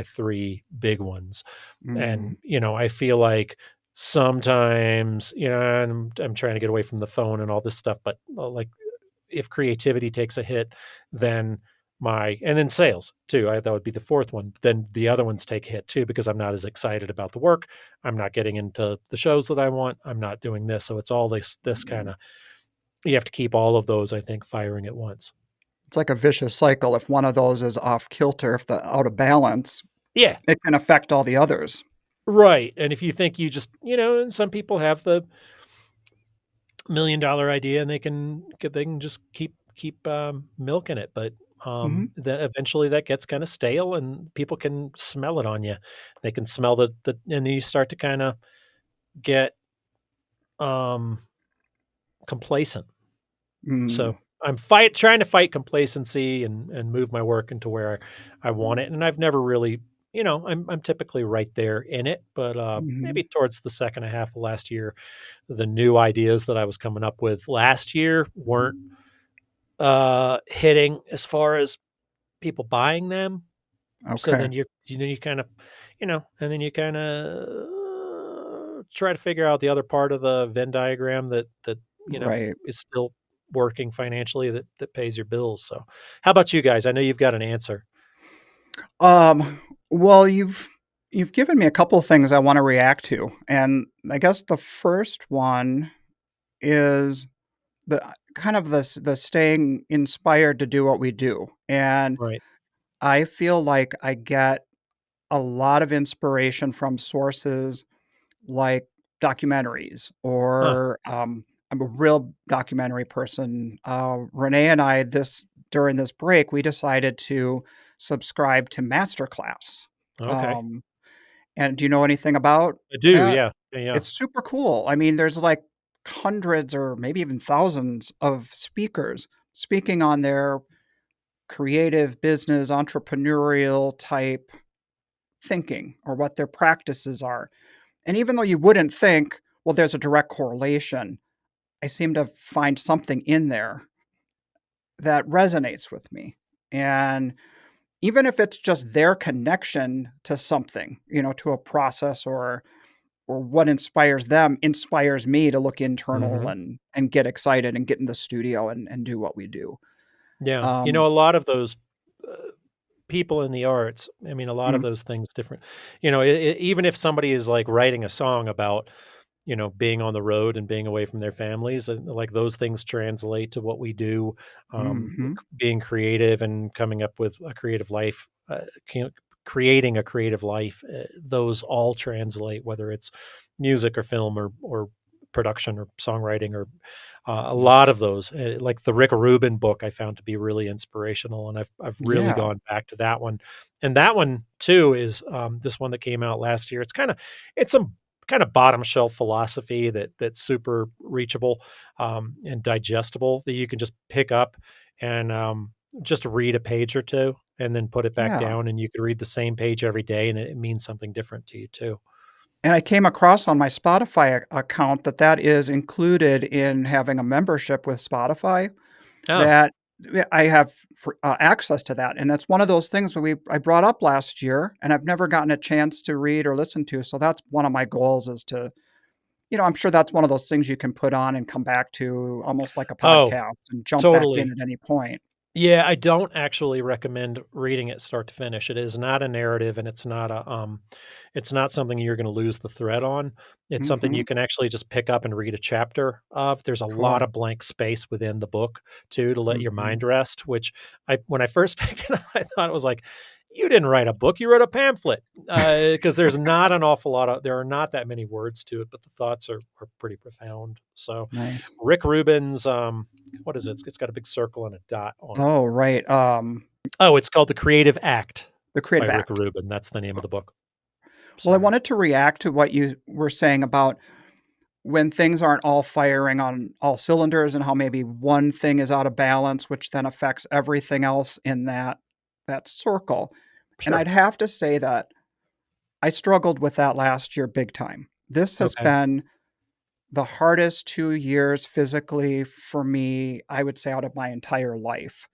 three big ones. mm, And I feel like sometimes, I'm trying to get away from the phone and all this stuff, but like if creativity takes a hit, then and then sales too. That would be the fourth one. Then the other ones take a hit too because I'm not as excited about the work. I'm not getting into the shows that I want. I'm not doing this. So it's all this kind mm. of you have to keep all of those, I think, firing at once. It's like a vicious cycle. If one of those is off kilter, if the out of balance, Yeah, it can affect all the others. right. And if you think you just, and some people have the $1 million idea and they can just keep milking it, but Mhm, then eventually that gets kind of stale and people can smell it on you. They can smell the and then you start to kind of get um complacent. mm, So I'm trying to fight complacency and move my work into where I want it, and I've never really, I'm typically right there in it, but maybe mhm. towards the second half of last year, the new ideas that I was coming up with last year weren't hitting as far as people buying them. So Okay. then you kind of, and then you kind of try to figure out the other part of the Venn diagram that Right. is still working financially that pays your bills. So, how about you guys? I know you've got an answer. Well, you've given me a couple of things I wanna react to, and I guess the first one is the kind of the staying inspired to do what we do, and Right. I feel like I get a lot of inspiration from sources like documentaries Huh. or, I'm a real documentary person. Renee and I, this during this break, we decided to subscribe to Masterclass. Okay. Um, and do you know anything about I do, that? yeah. Yeah, yeah. It's super cool. I mean, there's like hundreds or maybe even thousands of speakers speaking on their creative business, entrepreneurial type thinking or what their practices are. And even though you wouldn't think, well, there's a direct correlation, I seem to find something in there that resonates with me. And even if it's just their connection to something, to a process or what inspires me to look internal Mhm. and get excited and get in the studio and do what we do. Yeah. Um, A lot of those, uh, people in the arts, I mean, a lot of mm, those things different even if somebody is, like, writing a song about, being on the road and being away from their families, and, like, those things translate to what we do, mhm, being creative and coming up with a creative life, creating a creative life, those all translate, whether it's music or film or production or songwriting or a lot of those, like the Rick Rubin book, I found to be really inspirational, and I've really yeah, gone back to that one. And that one too is this one that came out last year. It's some kind of bottom shelf philosophy that's super reachable and digestible that you can just pick up and just read a page or two and then put it back yeah. down, and you could read the same page every day, and it means something different to you too. And I came across on my Spotify account that is included in having a membership with Spotify. Oh, That yeah, I have access to that, and that's one of those things that I brought up last year, and I've never gotten a chance to read or listen to, so that's one of my goals is to I'm sure that's one of those things you can put on and come back to almost like a oh, podcast and jump back in totally. at any point. Yeah, I don't actually recommend reading it start to finish. It is not a narrative and it's not something you're going to lose the thread on. It's something you Mhm. can actually just pick up and read a chapter of. There's a lot Cool. of blank space within the book too to let your Mhm. mind rest, which I when I first picked it up, I thought it was like you didn't write a book, you wrote a pamphlet. Because there are not that many words to it, but the thoughts are pretty profound. So Nice. Rick Rubin's what is it? It's got a big circle and a dot on it. Oh, right, Oh, it's called The Creative Act The by Creative Rick Act. Rubin. That's the name of the book. Well, I Sorry. wanted to react to what you were saying about when things aren't all firing on all cylinders and how maybe one thing is out of balance, which then affects everything else in that circle. And Sure. I'd have to say that I struggled with that last year big time. This has Okay. been the hardest 2 years physically for me, I would say, out of my entire life.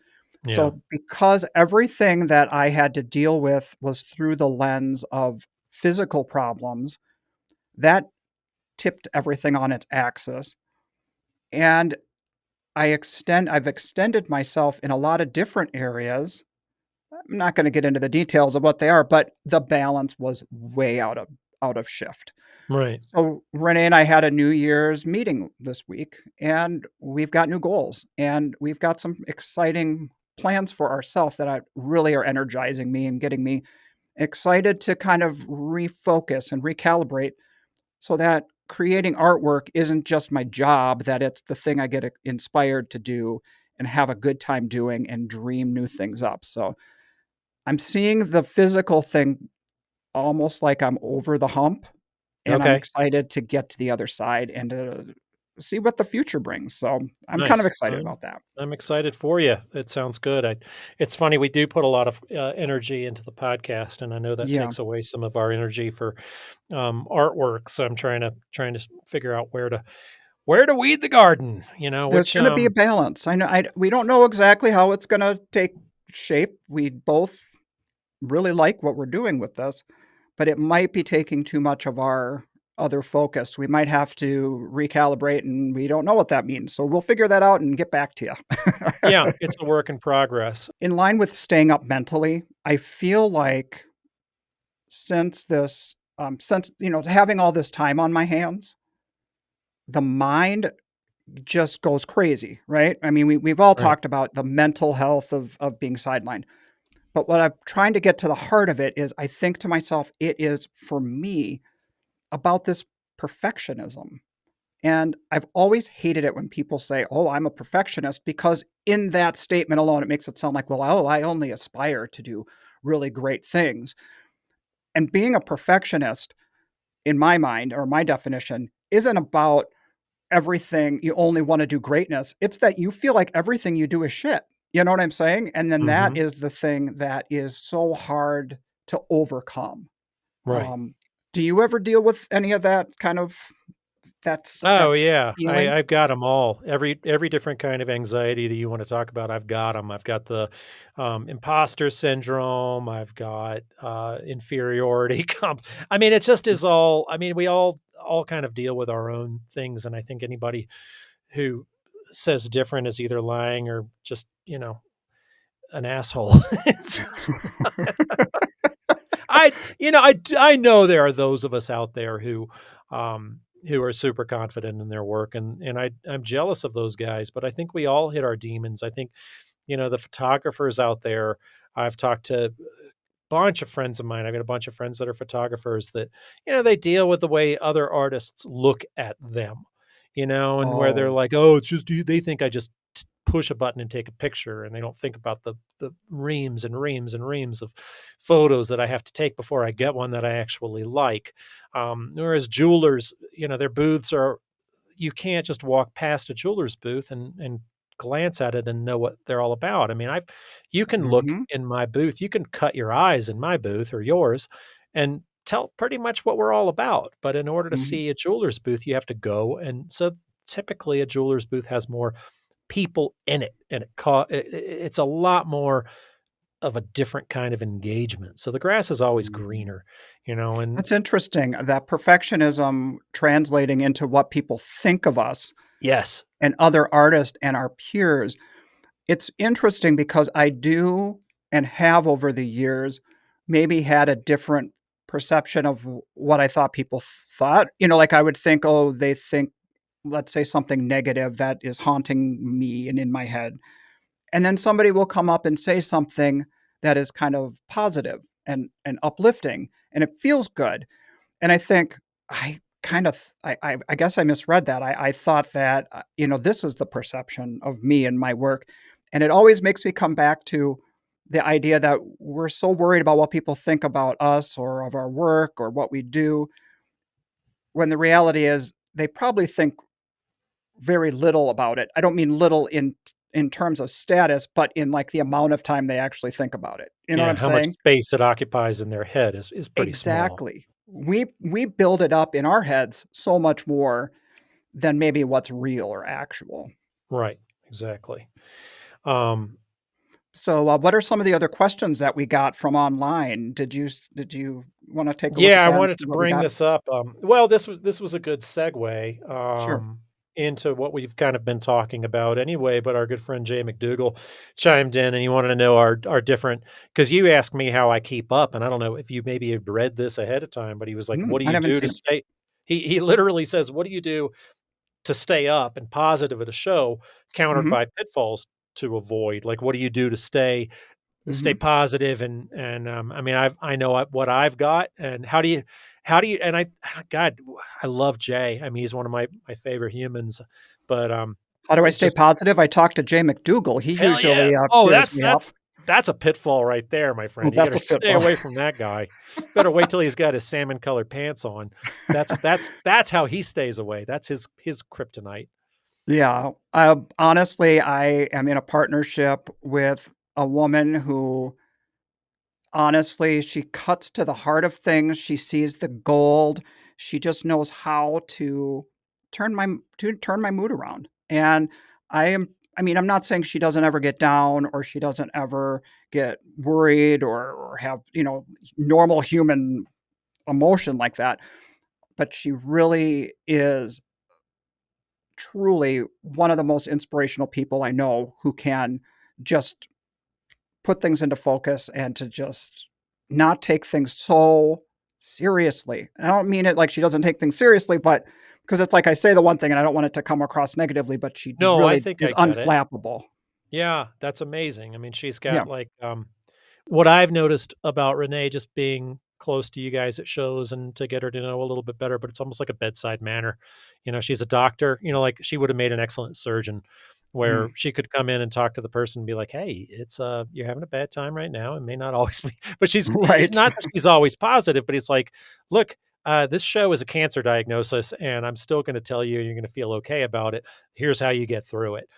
Yeah. So, because everything that I had to deal with was through the lens of physical problems, that tipped everything on its axis. And I've extended myself in a lot of different areas. I'm not gonna get into the details of what they are, but the balance was way out of shift. Right. So, Renee and I had a New Year's meeting this week, and we've got new goals, and we've got some exciting plans for ourselves that really are energizing me and getting me excited to kind of refocus and recalibrate so that creating artwork isn't just my job, that it's the thing I get inspired to do and have a good time doing and dream new things up. So I'm seeing the physical thing almost like I'm over the hump and I'm Okay. excited to get to the other side and to see what the future brings. So I'm kind of Nice. excited about that. I'm excited for you. It sounds good. It's funny, we do put a lot of, energy into the podcast, and I know that Yeah. takes away some of our energy for, artwork, so I'm trying to figure out where to weed the garden, There's which, going to be a balance. I know we don't know exactly how it's going to take shape. We both really like what we're doing with this, but it might be taking too much of our other focus. We might have to recalibrate, and we don't know what that means. So we'll figure that out and get back to you. yeah, it's a work in progress. In line with staying up mentally, I feel like since having all this time on my hands, the mind just goes crazy, right? I mean, we've all Right. talked about the mental health of being sidelined. But what I'm trying to get to the heart of it is I think to myself, it is for me about this perfectionism. And I've always hated it when people say, "Oh, I'm a perfectionist," because in that statement alone, it makes it sound like, well, oh, I only aspire to do really great things. And being a perfectionist, in my mind, or my definition, isn't about everything you only want to do greatness. It's that you feel like everything you do is shit. You know what I'm saying? And then that Mhm. is the thing that is so hard to overcome. Right. Um, do you ever deal with any of that kind of that Oh, yeah. feeling? I've got them all. Every different kind of anxiety that you wanna talk about, I've got them. 'em. I've got the, imposter syndrome, I've got, inferiority I mean, it just is all I mean, we all kind of deal with our own things, and I think anybody who says different is either lying or just, an asshole. It's just I know there are those of us out there who are super confident in their work, and I'm jealous of those guys, but I think we all hit our demons. I think, the photographers out there, I've talked to a bunch of friends of mine. I've got a bunch of friends that are photographers that, they deal with the way other artists look at them, and where they're Oh. like, "Oh, it's just you." They think I just push a button and take a picture, and they don't think about the reams and reams and reams of photos that I have to take before I get one that I actually like. Whereas jewelers, their booths are you can't just walk past a jeweler's booth and glance at it and know what they're all about. I mean, I've you can look Mhm, in my booth, you can cut your eyes in my booth or yours and tell pretty much what we're all about. But in order to mhm, see a jeweler's booth, you have to go. And so typically a jeweler's booth has more people in it, and it's a lot more of a different kind of engagement. So the grass is always mhm. greener, and That's interesting, that perfectionism translating into what people think of us yes. and other artists and our peers. It's interesting because I do and have over the years maybe had a different perception of what I thought people thought. Like I would think, "Oh, they think," let's say, something negative that is haunting me and in my head. And then somebody will come up and say something that is kind of positive and uplifting, and it feels good. And I think I guess I misread that. I thought that, this is the perception of me and my work, and it always makes me come back to the idea that we're so worried about what people think about us or of our work or what we do, when the reality is they probably think very little about it. I don't mean little in terms of status, but in, like, the amount of time they actually think about it. You know what Yeah, I'm how much saying? space it occupies in their head is pretty small. Exactly. We build it up in our heads so much more than maybe what's real or actual. Right, exactly. Um, So, what are some of the other questions that we got from online? Did you wanna take a look yeah, at I that and wanted see to what we bring got? this up. Well, this was a good segue Sure. into what we've kind of been talking about anyway. But our good friend Jay McDougall chimed in, and he wanted to know our different because you asked me how I keep up, and I don't know if you maybe had read this ahead of time, but he was like, "What do I you haven't do to seen 'em. stay?" He literally says, "What do you do to stay up and positive at a show, countered Mhm, by pitfalls to avoid? Like, what do you do to stay mhm. positive and I mean I know what I've got and how do you and God I love Jay. I mean he's one of my favorite humans, but How do I it's stay just positive? I talked to Jay McDougall. He hell yeah. usually, Oh, cheers that's me up. that's that's a pitfall right there, my Oh, friend. You that's better a stay pitfall. away from that guy. Better wait till he's got his salmon colored pants on. That's how he stays away. That's his kryptonite. Yeah, honestly, I am in a partnership with a woman who, honestly, she cuts to the heart of things, she sees the gold, she just knows how to turn my mood around, and I mean, I'm not saying she doesn't ever get down or she doesn't ever get worried or have, normal human emotion like that, but she really is truly one of the most inspirational people I know who can just put things into focus and to just not take things so seriously. And I don't mean it like she doesn't take things seriously, but 'Cause it's like I say the one thing and I don't want it to come across negatively, but she No, I really think is I get it. unflappable. Yeah, that's amazing. I mean, she's Yeah. got, like, what I've noticed about Renee just being close to you guys at shows and to get her to know a little bit better, but it's almost like a bedside manner. You know, she's a doctor, you know, like, she would have made an excellent surgeon Mm. where she could come in and talk to the person and be like, "Hey, it's, you're having a bad time right now. It may not always be," but she's Right. not that she's always positive, but it's like, "Look, this show is a cancer diagnosis, and I'm still gonna tell you, you're gonna feel okay about it. Here's how you get through it.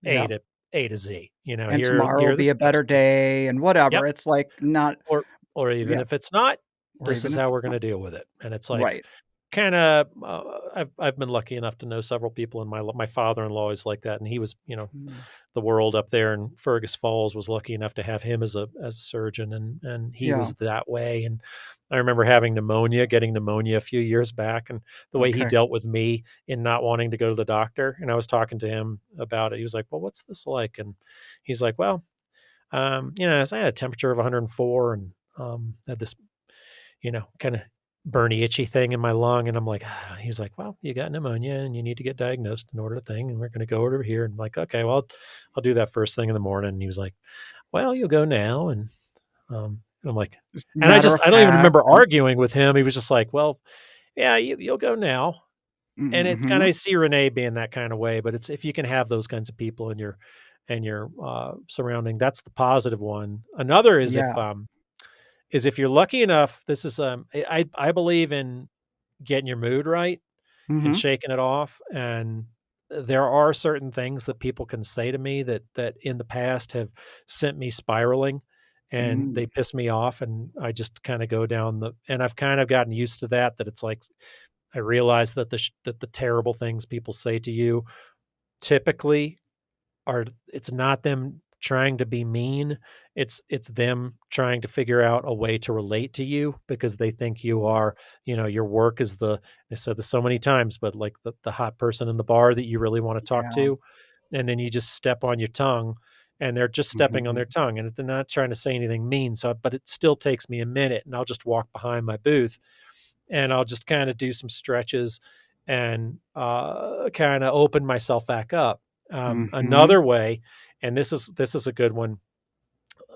A Yeah. to A to Z. You know, And here tomorrow will are the be a steps." better day and Yep. whatever. It's like not Or even yeah, if it's not, or this even is if how we're it's not. gonna deal with it, and it's like, Right. kinda, I've been lucky enough to know several people in my father-in-law is like that, and he was, you know, Mm. the world up there in Fergus Falls was lucky enough to have him as a surgeon, and he Yeah. was that way, and I remember getting pneumonia a few years back, and the way he Okay. dealt with me in not wanting to go to the doctor, and I was talking to him about it. He was like, "Well, what's this like?" And he's like, "Well, you know, so I had a temperature of 104 and, had this, you know, kinda burny, itchy thing in my lung," and I'm like, "Ah," he's like, "Well, you got pneumonia and you need to get diagnosed in order to thing, and we're gonna go over here," and I'm like, "Okay, well, I'll do that first thing in the morning," and he was like, "Well, you'll go now," and I'm like, Just and matter of I don't even fact. remember arguing with him. He was just like, "Well, yeah, you'll go now," and it's kinda Mhm. I see Renee being that kinda way, but it's if you can have those kinds of people in your, surrounding, that's the positive one. Another Yeah. is if you're lucky enough, this is, I believe in getting your mood right and Mhm. shaking it off, and there are certain things that people can say to me that in the past have sent me spiraling, and Mm. they piss me off, and I just kinda go down the and I've kind of gotten used to that, that it's like I realize that the terrible things people say to you typically are it's not them trying to be mean, it's them trying to figure out a way to relate to you because they think you are, you know, your work is I said this so many times, but like the hot person in the bar that you really wanna talk Yeah. to, and then you just step on your tongue, and they're just stepping on Mhm. their tongue, and they're not trying to say anything mean, so but it still takes me a minute, and I'll just walk behind my booth, and I'll just kinda do some stretches and, kinda open myself back up. Mhm. Another way, and this is a good one,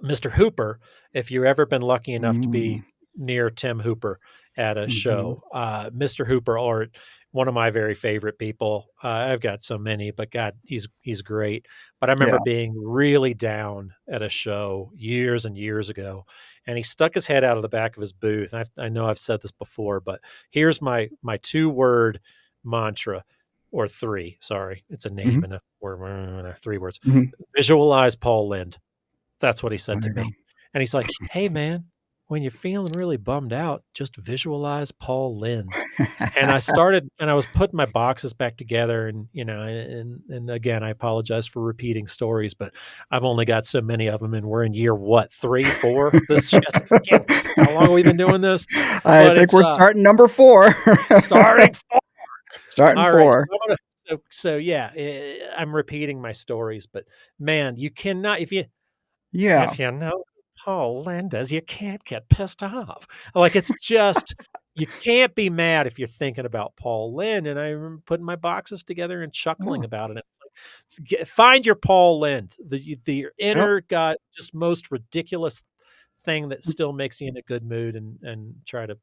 Mr. Hooper, if you've ever been lucky enough to Mm. be near Tim Hooper at a Mhm. show, Mr. Hooper Art, one of my very favorite people. I've got so many, but God, he's great. But I remember Yeah. being really down at a show years and years ago, and he stuck his head out of the back of his booth. I know I've said this before, but here's my 2-word mantra, or 3, sorry, it's a name Mhm. and a word, 3 words. Mhm. Visualize Paul Lynde. That's what he said There to you go. me, and he's like, "Hey, man, when you're feeling really bummed out, just visualize Paul Lynde." And I was putting my boxes back together and, you know, and again, I apologize for repeating stories, but I've only got so many of them, and we're in year, what, 3, 4 of this shit? I can't how long have we been doing this? I But think it's, we're starting number 4. starting 4. Starting Alright, 4. yeah, I'm repeating my stories, but man, you cannot Yeah. if you know Paul Landis, you can't get pissed off. Like, it's just you can't be mad if you're thinking about Paul Lynde, and I remember putting my boxes together and chuckling Yeah. about it. It's like, find your Paul Lynde, the Yep. inner God, just most ridiculous thing that still makes you in a good mood, and try to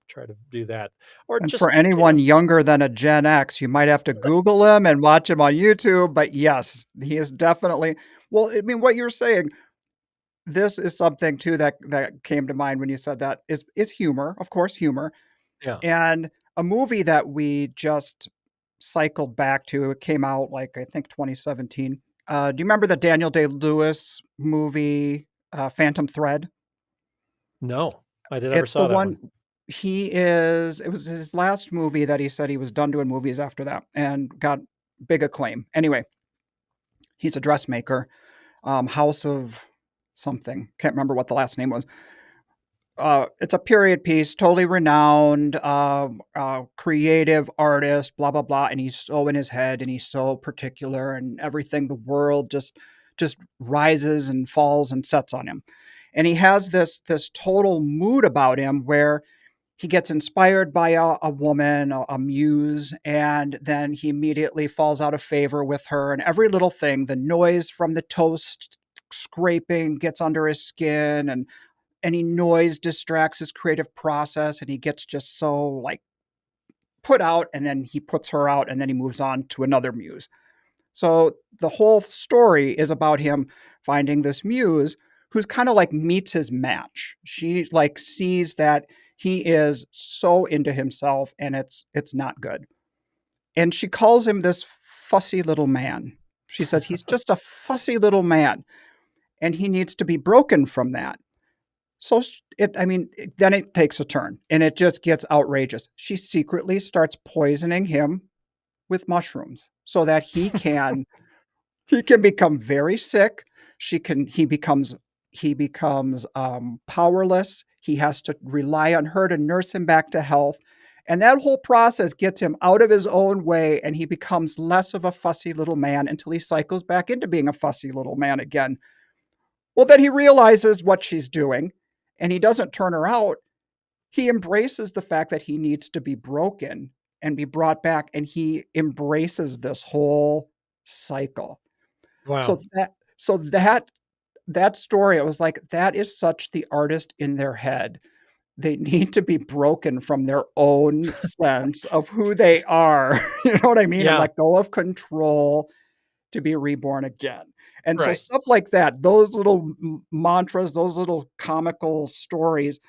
do that. Or And for just, you know, anyone younger than a Gen X, you might have to Google him and watch him on YouTube, but yes, he is definitely well, I mean, what you're saying, this is something too that came to mind when you said that is humor, of course, humor, yeah. and a movie that we just cycled back to, it came out, like, I think 2017. Do you remember the Daniel Day-Lewis movie, Phantom Thread? No, I never It's the saw that one. one it was his last movie that he said he was done doing movies after that and got big acclaim. Anyway, he's a dressmaker, House of something, can't remember what the last name was. It's a period piece, totally renowned, creative artist, blah, blah, blah, and he's so in his head, and he's so particular, and everything the world just rises and falls and sets on him. And he has this total mood about him where he gets inspired by a woman, a muse, and then he immediately falls out of favor with her. And every little thing, the noise from the toast scraping gets under his skin, and any noise distracts his creative process, and he gets just so like put out, and then he puts her out, and then he moves on to another muse. So the whole story is about him finding this muse who's kind of like meets his match. She like sees that he is so into himself and it's not good. And she calls him this fussy little man. She says he's just a fussy little man and he needs to be broken from that. So then it takes a turn and it just gets outrageous. She secretly starts poisoning him with mushrooms so that he can become very sick. He becomes powerless. He has to rely on her to nurse him back to health. And that whole process gets him out of his own way and he becomes less of a fussy little man until he cycles back into being a fussy little man again. Well, then he realizes what she's doing and he doesn't turn her out. He embraces the fact that he needs to be broken and be brought back and he embraces this whole cycle. Wow. So that story, I was like, that is such the artist in their head. They need to be broken from their own sense of who they are. You know what I mean? And Yeah, let go of control to be reborn again. And so right. stuff like that, those little mantras, those little comical stories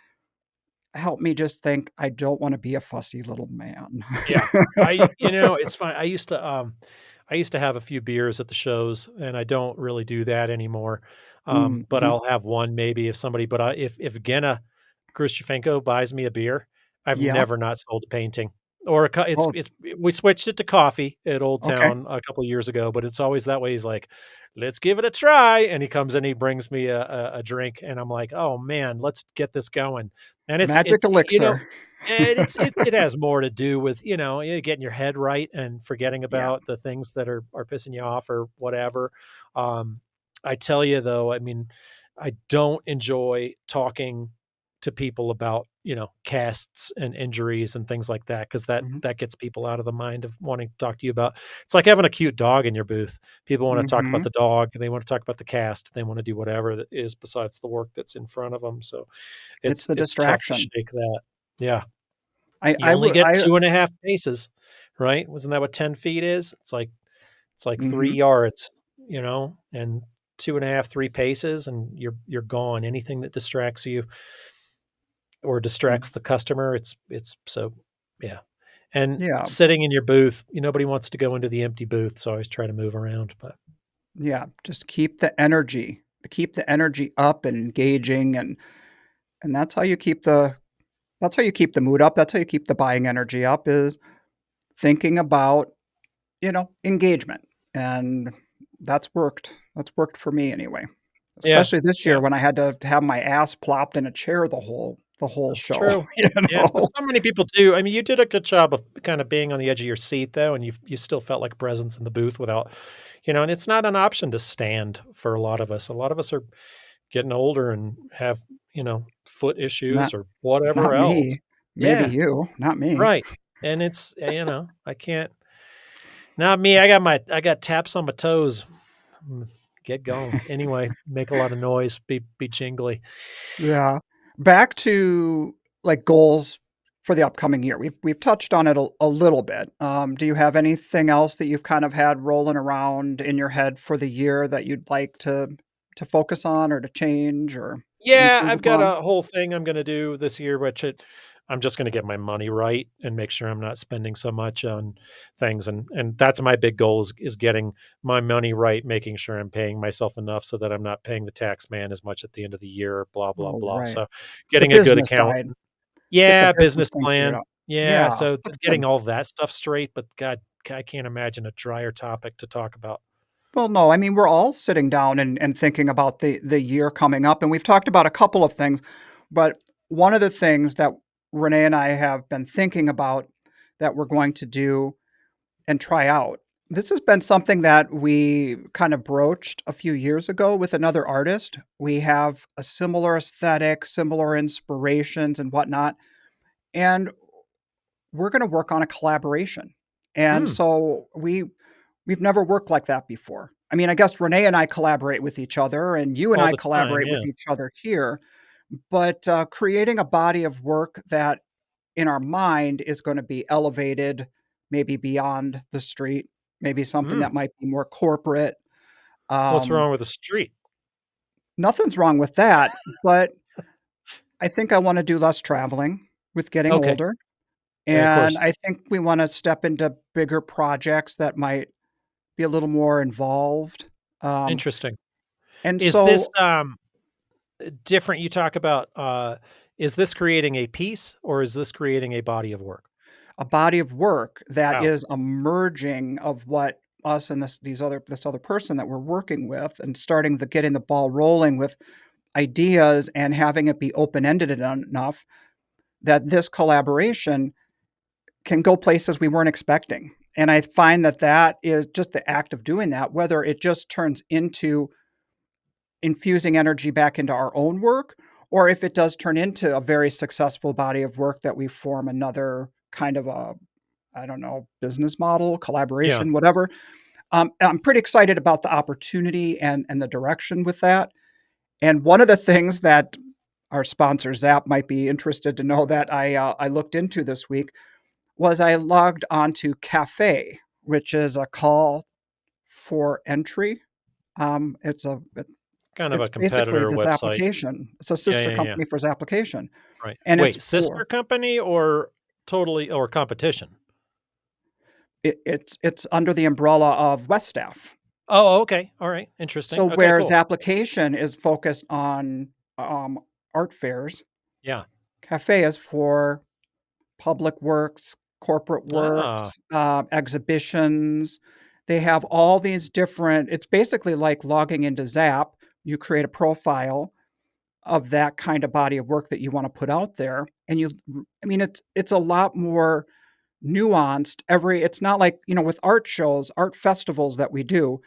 help me just think I don't want to be a fussy little man. Yeah. It's fine. I used to have a few beers at the shows, and I don't really do that anymore. But Mhm. I'll have one maybe if somebody but if Gena Khrushchevenko buys me a beer, I've Yeah. never not sold a painting or a co Oh, it's we switched it to coffee at Old okay. Town a couple years ago, but it's always that way. He's like, "Let's give it a try," and he comes and he brings me a drink, and I'm like, "Oh, man, let's get this going." And Magic elixir. and it has more to do with, getting your head right and forgetting Yeah. about the things that are pissing you off or whatever. Um, I tell you though, I mean, I don't enjoy talking to people about, casts and injuries and things like that because Mhm. that gets people out of the mind of wanting to talk to you about. It's like having a cute dog in your booth. People want to talk about Mhm. the dog, they want to talk about the cast, they want to do whatever that is besides the work that's in front of them. So It's the it's tough to distraction. shake that. Yeah. I You I only would get I 2.5 paces, right? Wasn't that what 10 feet is? It's like 3 Mhm, yards, and 2.5, 3 paces, and you're gone. Anything that distracts you or mhm. distracts the customer, it's so yeah. And Yeah, sitting in your booth, nobody wants to go into the empty booth, so I always try to move around, but yeah, just keep the energy up and engaging, and that's how you keep the mood up, that's how you keep the buying energy up is thinking about, engagement, and that's worked for me anyway, yeah, especially this yeah. year when I had to have my ass plopped in a chair the whole That's show, true. you Yeah, but know? so many people do. I mean, you did a good job of kinda being on the edge of your seat, though, and you still felt like a presence in the booth without and it's not an option to stand for a lot of us. A lot of us are getting older and have, foot issues Not or whatever not else. me, maybe Yeah, you, not me. right. And it's, I can't not me, I got taps on my toes. Mm, get going. Anyway, make a lot of noise, be jingly. Yeah. Back to, like, goals for the upcoming year. We've touched on it a little bit. Do you have anything else that you've kind of had rolling around in your head for the year that you'd like to focus on or to change or Yeah, improve I've got upon? a whole thing I'm gonna do this year, which I'm just gonna get my money right and make sure I'm not spending so much on things, and that's my big goal is getting my money right, making sure I'm paying myself enough so that I'm not paying the tax man as much at the end of the year, blah, blah, Oh, blah. right. So, The getting a good business side. accountant. Get the Yeah, business business thing figured plan. out. Yeah, Yeah, so that's getting good. all that stuff straight, but god, I can't imagine a drier topic to talk about. Well, no, I mean, we're all sitting down and thinking about the year coming up, and we've talked about a couple of things, but one of the things that Renee and I have been thinking about that we're going to do and try out. This has been something that we kind of broached a few years ago with another artist. We have a similar aesthetic, similar inspirations and whatnot. and we're gonna work on a collaboration. And Mm, so we've never worked like that before. I mean, I guess Renee and I collaborate with each other, and you and all I the time, collaborate yeah. with each other here, but, creating a body of work that in our mind is gonna be elevated, maybe beyond the street, maybe something Mm, that might be more corporate. what's Um, wrong with the street? Nothing's wrong with that, but I think I wanna do less traveling with getting Okay, older, yeah, of and course. I think we wanna step into bigger projects that might be a little more involved, um, Interesting. and Is this, so different you talk about, is this creating a piece or is this creating a body of work? a body of work that Wow. is a merging of what us and this other person that we're working with and starting the getting the ball rolling with ideas and having it be open-ended enough that this collaboration can go places we weren't expecting. And I find that that is just the act of doing that, whether it just turns into infusing energy back into our own work, or if it does turn into a very successful body of work that we form another kind of a, I don't know, business model, Yeah, collaboration, whatever. I'm pretty excited about the opportunity and the direction with that. And one of the things that our sponsor Zap might be interested to know that I looked into this week was I logged onto Cafe, which is a call for entry. It kind of it's a basically competitor this website. application. It's a Yeah, sister yeah, yeah, company for his application, right. and it's Wait, for sister company or totally or competition? it's under the umbrella of Weststaff. Oh, okay, alright, So interesting. Okay, whereas cool. application is focused on, art fairs, Yeah. Cafe is for public works, corporate Ah, works, exhibitions. They have all these different it's basically like logging into Zap. You create a profile of that kind of body of work that you wanna put out there, and I mean, it's a lot more nuanced. Every It's not like, with art shows, art festivals that we do,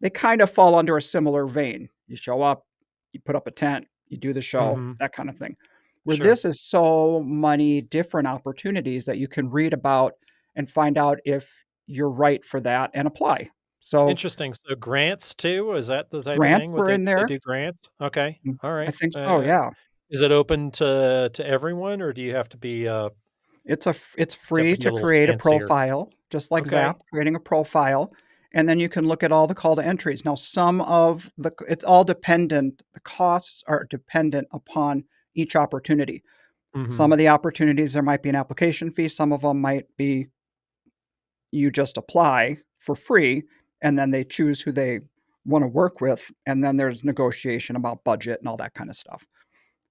they kind of fall under a similar vein. You show up, you put up a tent, you do the show, mhm, that kind of thing. Where sure. this is so many different opportunities that you can read about and find out if you're right for that and apply. So, Interesting. So grants too? Is that the type of grants thing? Would were in they there. do grants? Okay. All I right. think so, yeah. Is it open to everyone, or do you have to be, It's do you have free to be a to little create a fancier? profile, just like Okay. Zap, creating a profile, and then you can look at all the call to entries. Now, some of the it's all dependent the costs are dependent upon each opportunity. Some Mhm. of the opportunities, there might be an application fee, some of them might be you just apply for free, and then they choose who they wanna work with, and then there's negotiation about budget and all that kinda stuff.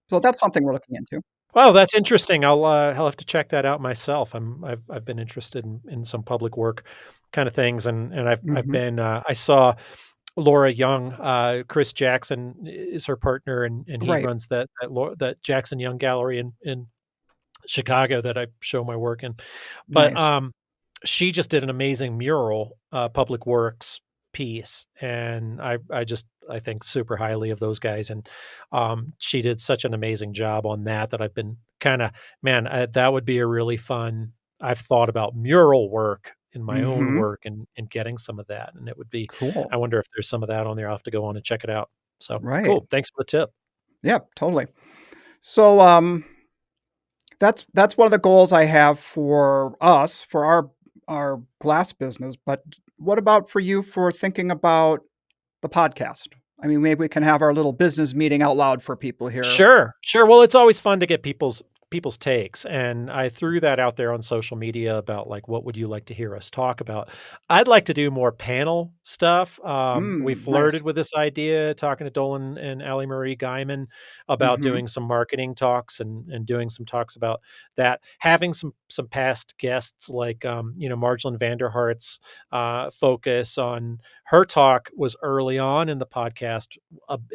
So that's something we're looking into. Wow, that's interesting. I'll have to check that out myself. I've been interested in some public work kinda things, and I've Mhm. been, I saw Laura Young, Chris Jackson is her partner, and he Right. runs that Jackson Young Gallery in Chicago that I show my work in. But, Nice. she just did an amazing mural, public works piece, and I think super highly of those guys, and, she did such an amazing job on that I've been kinda man, that would be a really fun I've thought about mural work in my own Mhm. work and getting some of that, and it would be Cool. I wonder if there's some of that on there. I'll have to go on and check it out. So, Right. cool. Thanks for the tip. Yeah, totally. So, that's one of the goals I have for us, for our glass business, but what about for you for thinking about the podcast? I mean, maybe we can have our little business meeting out loud for people here. Sure, sure. Well, it's always fun to get people's takes, and I threw that out there on social media about, like, what would you like to hear us talk about? I'd like to do more panel stuff. We Nice. flirted with this idea, talking to Dolan and Allie Marie Guyman about Mhm. doing some marketing talks and doing some talks about that. Having some past guests like, Marjolaine Vanderhart's, focus on her talk was early on in the podcast,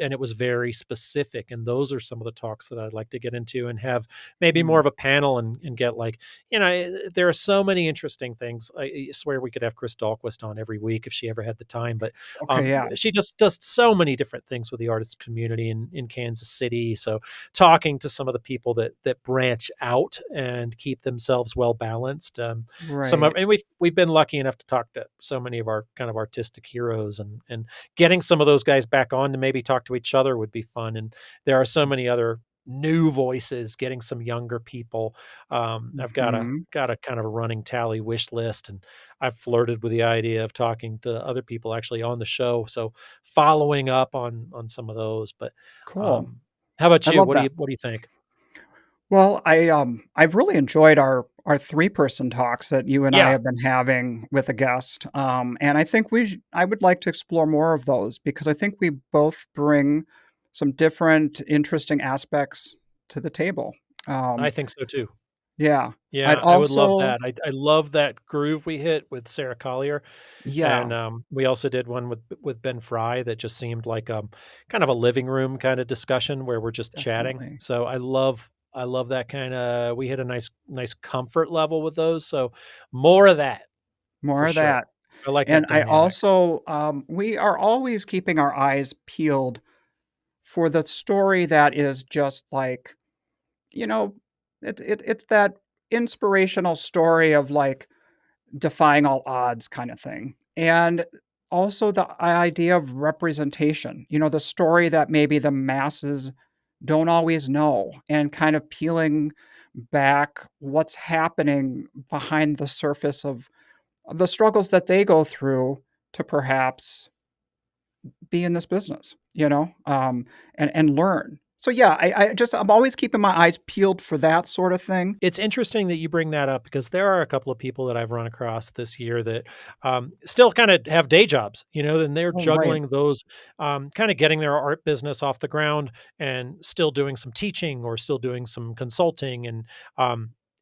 and it was very specific, and those are some of the talks that I'd like to get into and have maybe more Mm. of a panel and get like, there are so many interesting things. I swear we could have Chris Dahlquist on every week if she ever had the time, but Okay, yeah. she just does so many different things with the artist community in Kansas City. So talking to some of the people that branch out and keep themselves well balanced. Some of Right. and we've been lucky enough to talk to so many of our kind of artistic heroes, and getting some of those guys back on to maybe talk to each other would be fun. And there are so many other new voices, getting some younger people. I've Mhm. got a kind of a running tally wish list, and I've flirted with the idea of talking to other people actually on the show. So following up on some of those. But Cool. um, how about I you? love that. What do you think? Well, I've really enjoyed our three-person talks that you and I Yeah, have been having with a guest, and I think I would like to explore more of those because I think we both bring some different interesting aspects to the table. I Um, think so too. yeah. I'd Yeah, I would love also that. I love that groove we hit with Sarah Collier, yeah, and, we also did one with Ben Fry that just seemed like, kind of a living room kinda discussion where we're just chatting. definitely. So I love that kinda we hit a nice comfort level with those, so more of that More for of sure. that. I like And that I dynamic. also, we are always keeping our eyes peeled for the story that is just like, you know, it's that inspirational story of, like, defying all odds kinda thing. And also the idea of representation, the story that maybe the masses don't always know, and kind of peeling back what's happening behind the surface of the struggles that they go through to perhaps be in this business, and learn. So yeah, I'm always keeping my eyes peeled for that sort of thing. It's interesting that you bring that up because there are a couple of people that I've run across this year that still kind of have day jobs, and they're Oh, right. juggling those, kind of getting their art business off the ground and still doing some teaching or still doing some consulting. And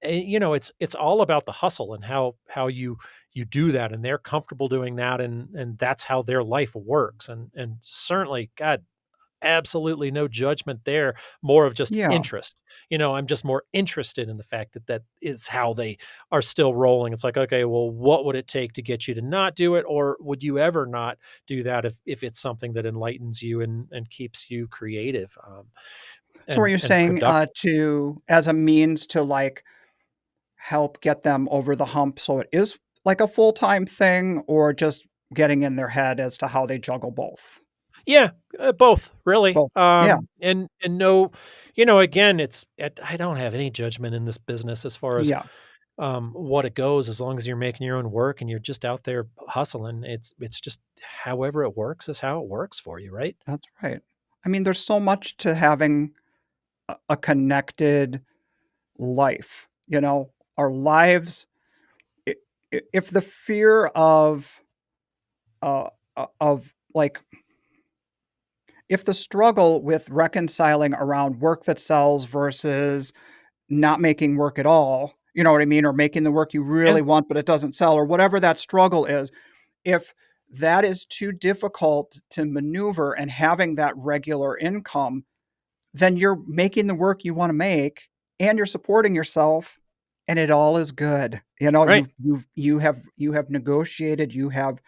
it's all about the hustle and how you do that, and they're comfortable doing that, and that's how their life works. And certainly, God, absolutely no judgment there, more of just Yeah. interest. I'm just more interested in the fact that that is how they are still rolling. It's like, okay, well, what would it take to get you to not do it? Or would you ever not do that if it's something that enlightens you and keeps you creative, So are you and saying, productive? to as a means to, like, help get them over the hump so it is like a full-time thing, or just getting in their head as to how they juggle both? Yeah, both really. Both. Yeah. And no, again, I don't have any judgment in this business as far as Yeah. what it goes, as long as you're making your own work and you're just out there hustling. It's just however it works is how it works for you, right? That's right. I mean, there's so much to having a connected life, Our lives, I if the fear uh, like, if the struggle with reconciling around work that sells versus not making work at all, you know what I mean? Or making the work you Yeah, really want, but it doesn't sell, or whatever that struggle is, if that is too difficult to maneuver and having that regular income, then you're making the work you wanna make, and you're supporting yourself, and it all is good. right, You have negotiated, you have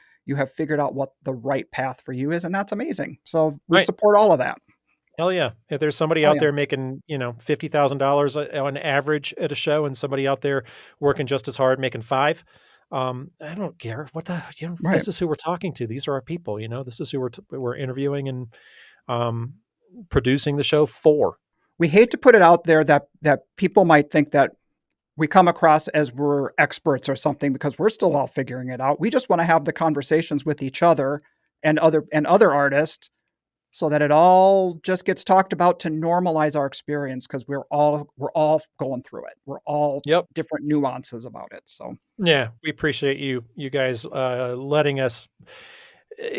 figured out what the right path for you is, and that's amazing. So, we right. support all of that. Hell yeah. If there's somebody Oh, out yeah. there making, $50,000 on average at a show and somebody out there working just as hard making five, I don't care what Right. this is who we're talking to. These are our people, this is who we're interviewing and um, producing the show for. We hate to put it out there that people might think that we come across as we're experts or something because we're still all figuring it out. We just wanna have the conversations with each other and other artists so that it all just gets talked about to normalize our experience because we're all going through it. We're all Yep. different nuances about it. So, Yeah, we appreciate you guys letting us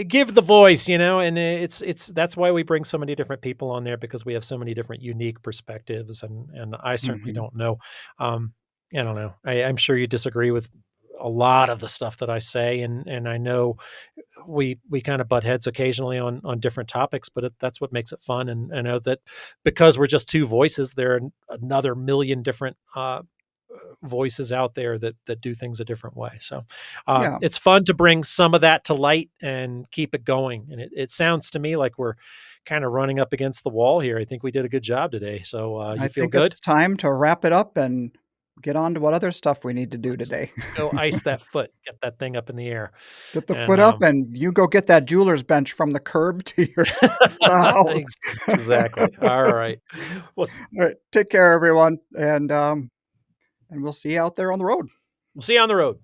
give the voice, and it's that's why we bring so many different people on there, because we have so many different unique perspectives, and I certainly mhm. don't know. Um, I don't know. I'm sure you disagree with a lot of the stuff that I say, and I know we kind of butt heads occasionally on different topics, but that's what makes it fun. And I know that because we're just two voices, there are another million different voices out there that do things a different way. So Yeah, it's fun to bring some of that to light and keep it going. And it sounds to me like we're kind of running up against the wall here. I think we did a good job today. So I you feel think good? it's time to wrap it up and get on to what other stuff we need to do Let's today. go ice that foot, get that thing up in the air, Get the and foot up and you go get that jeweler's bench from the curb to your the house. exactly. All right. Well, Alright, take care, everyone, and we'll see you out there on the road. we'll see you on the road.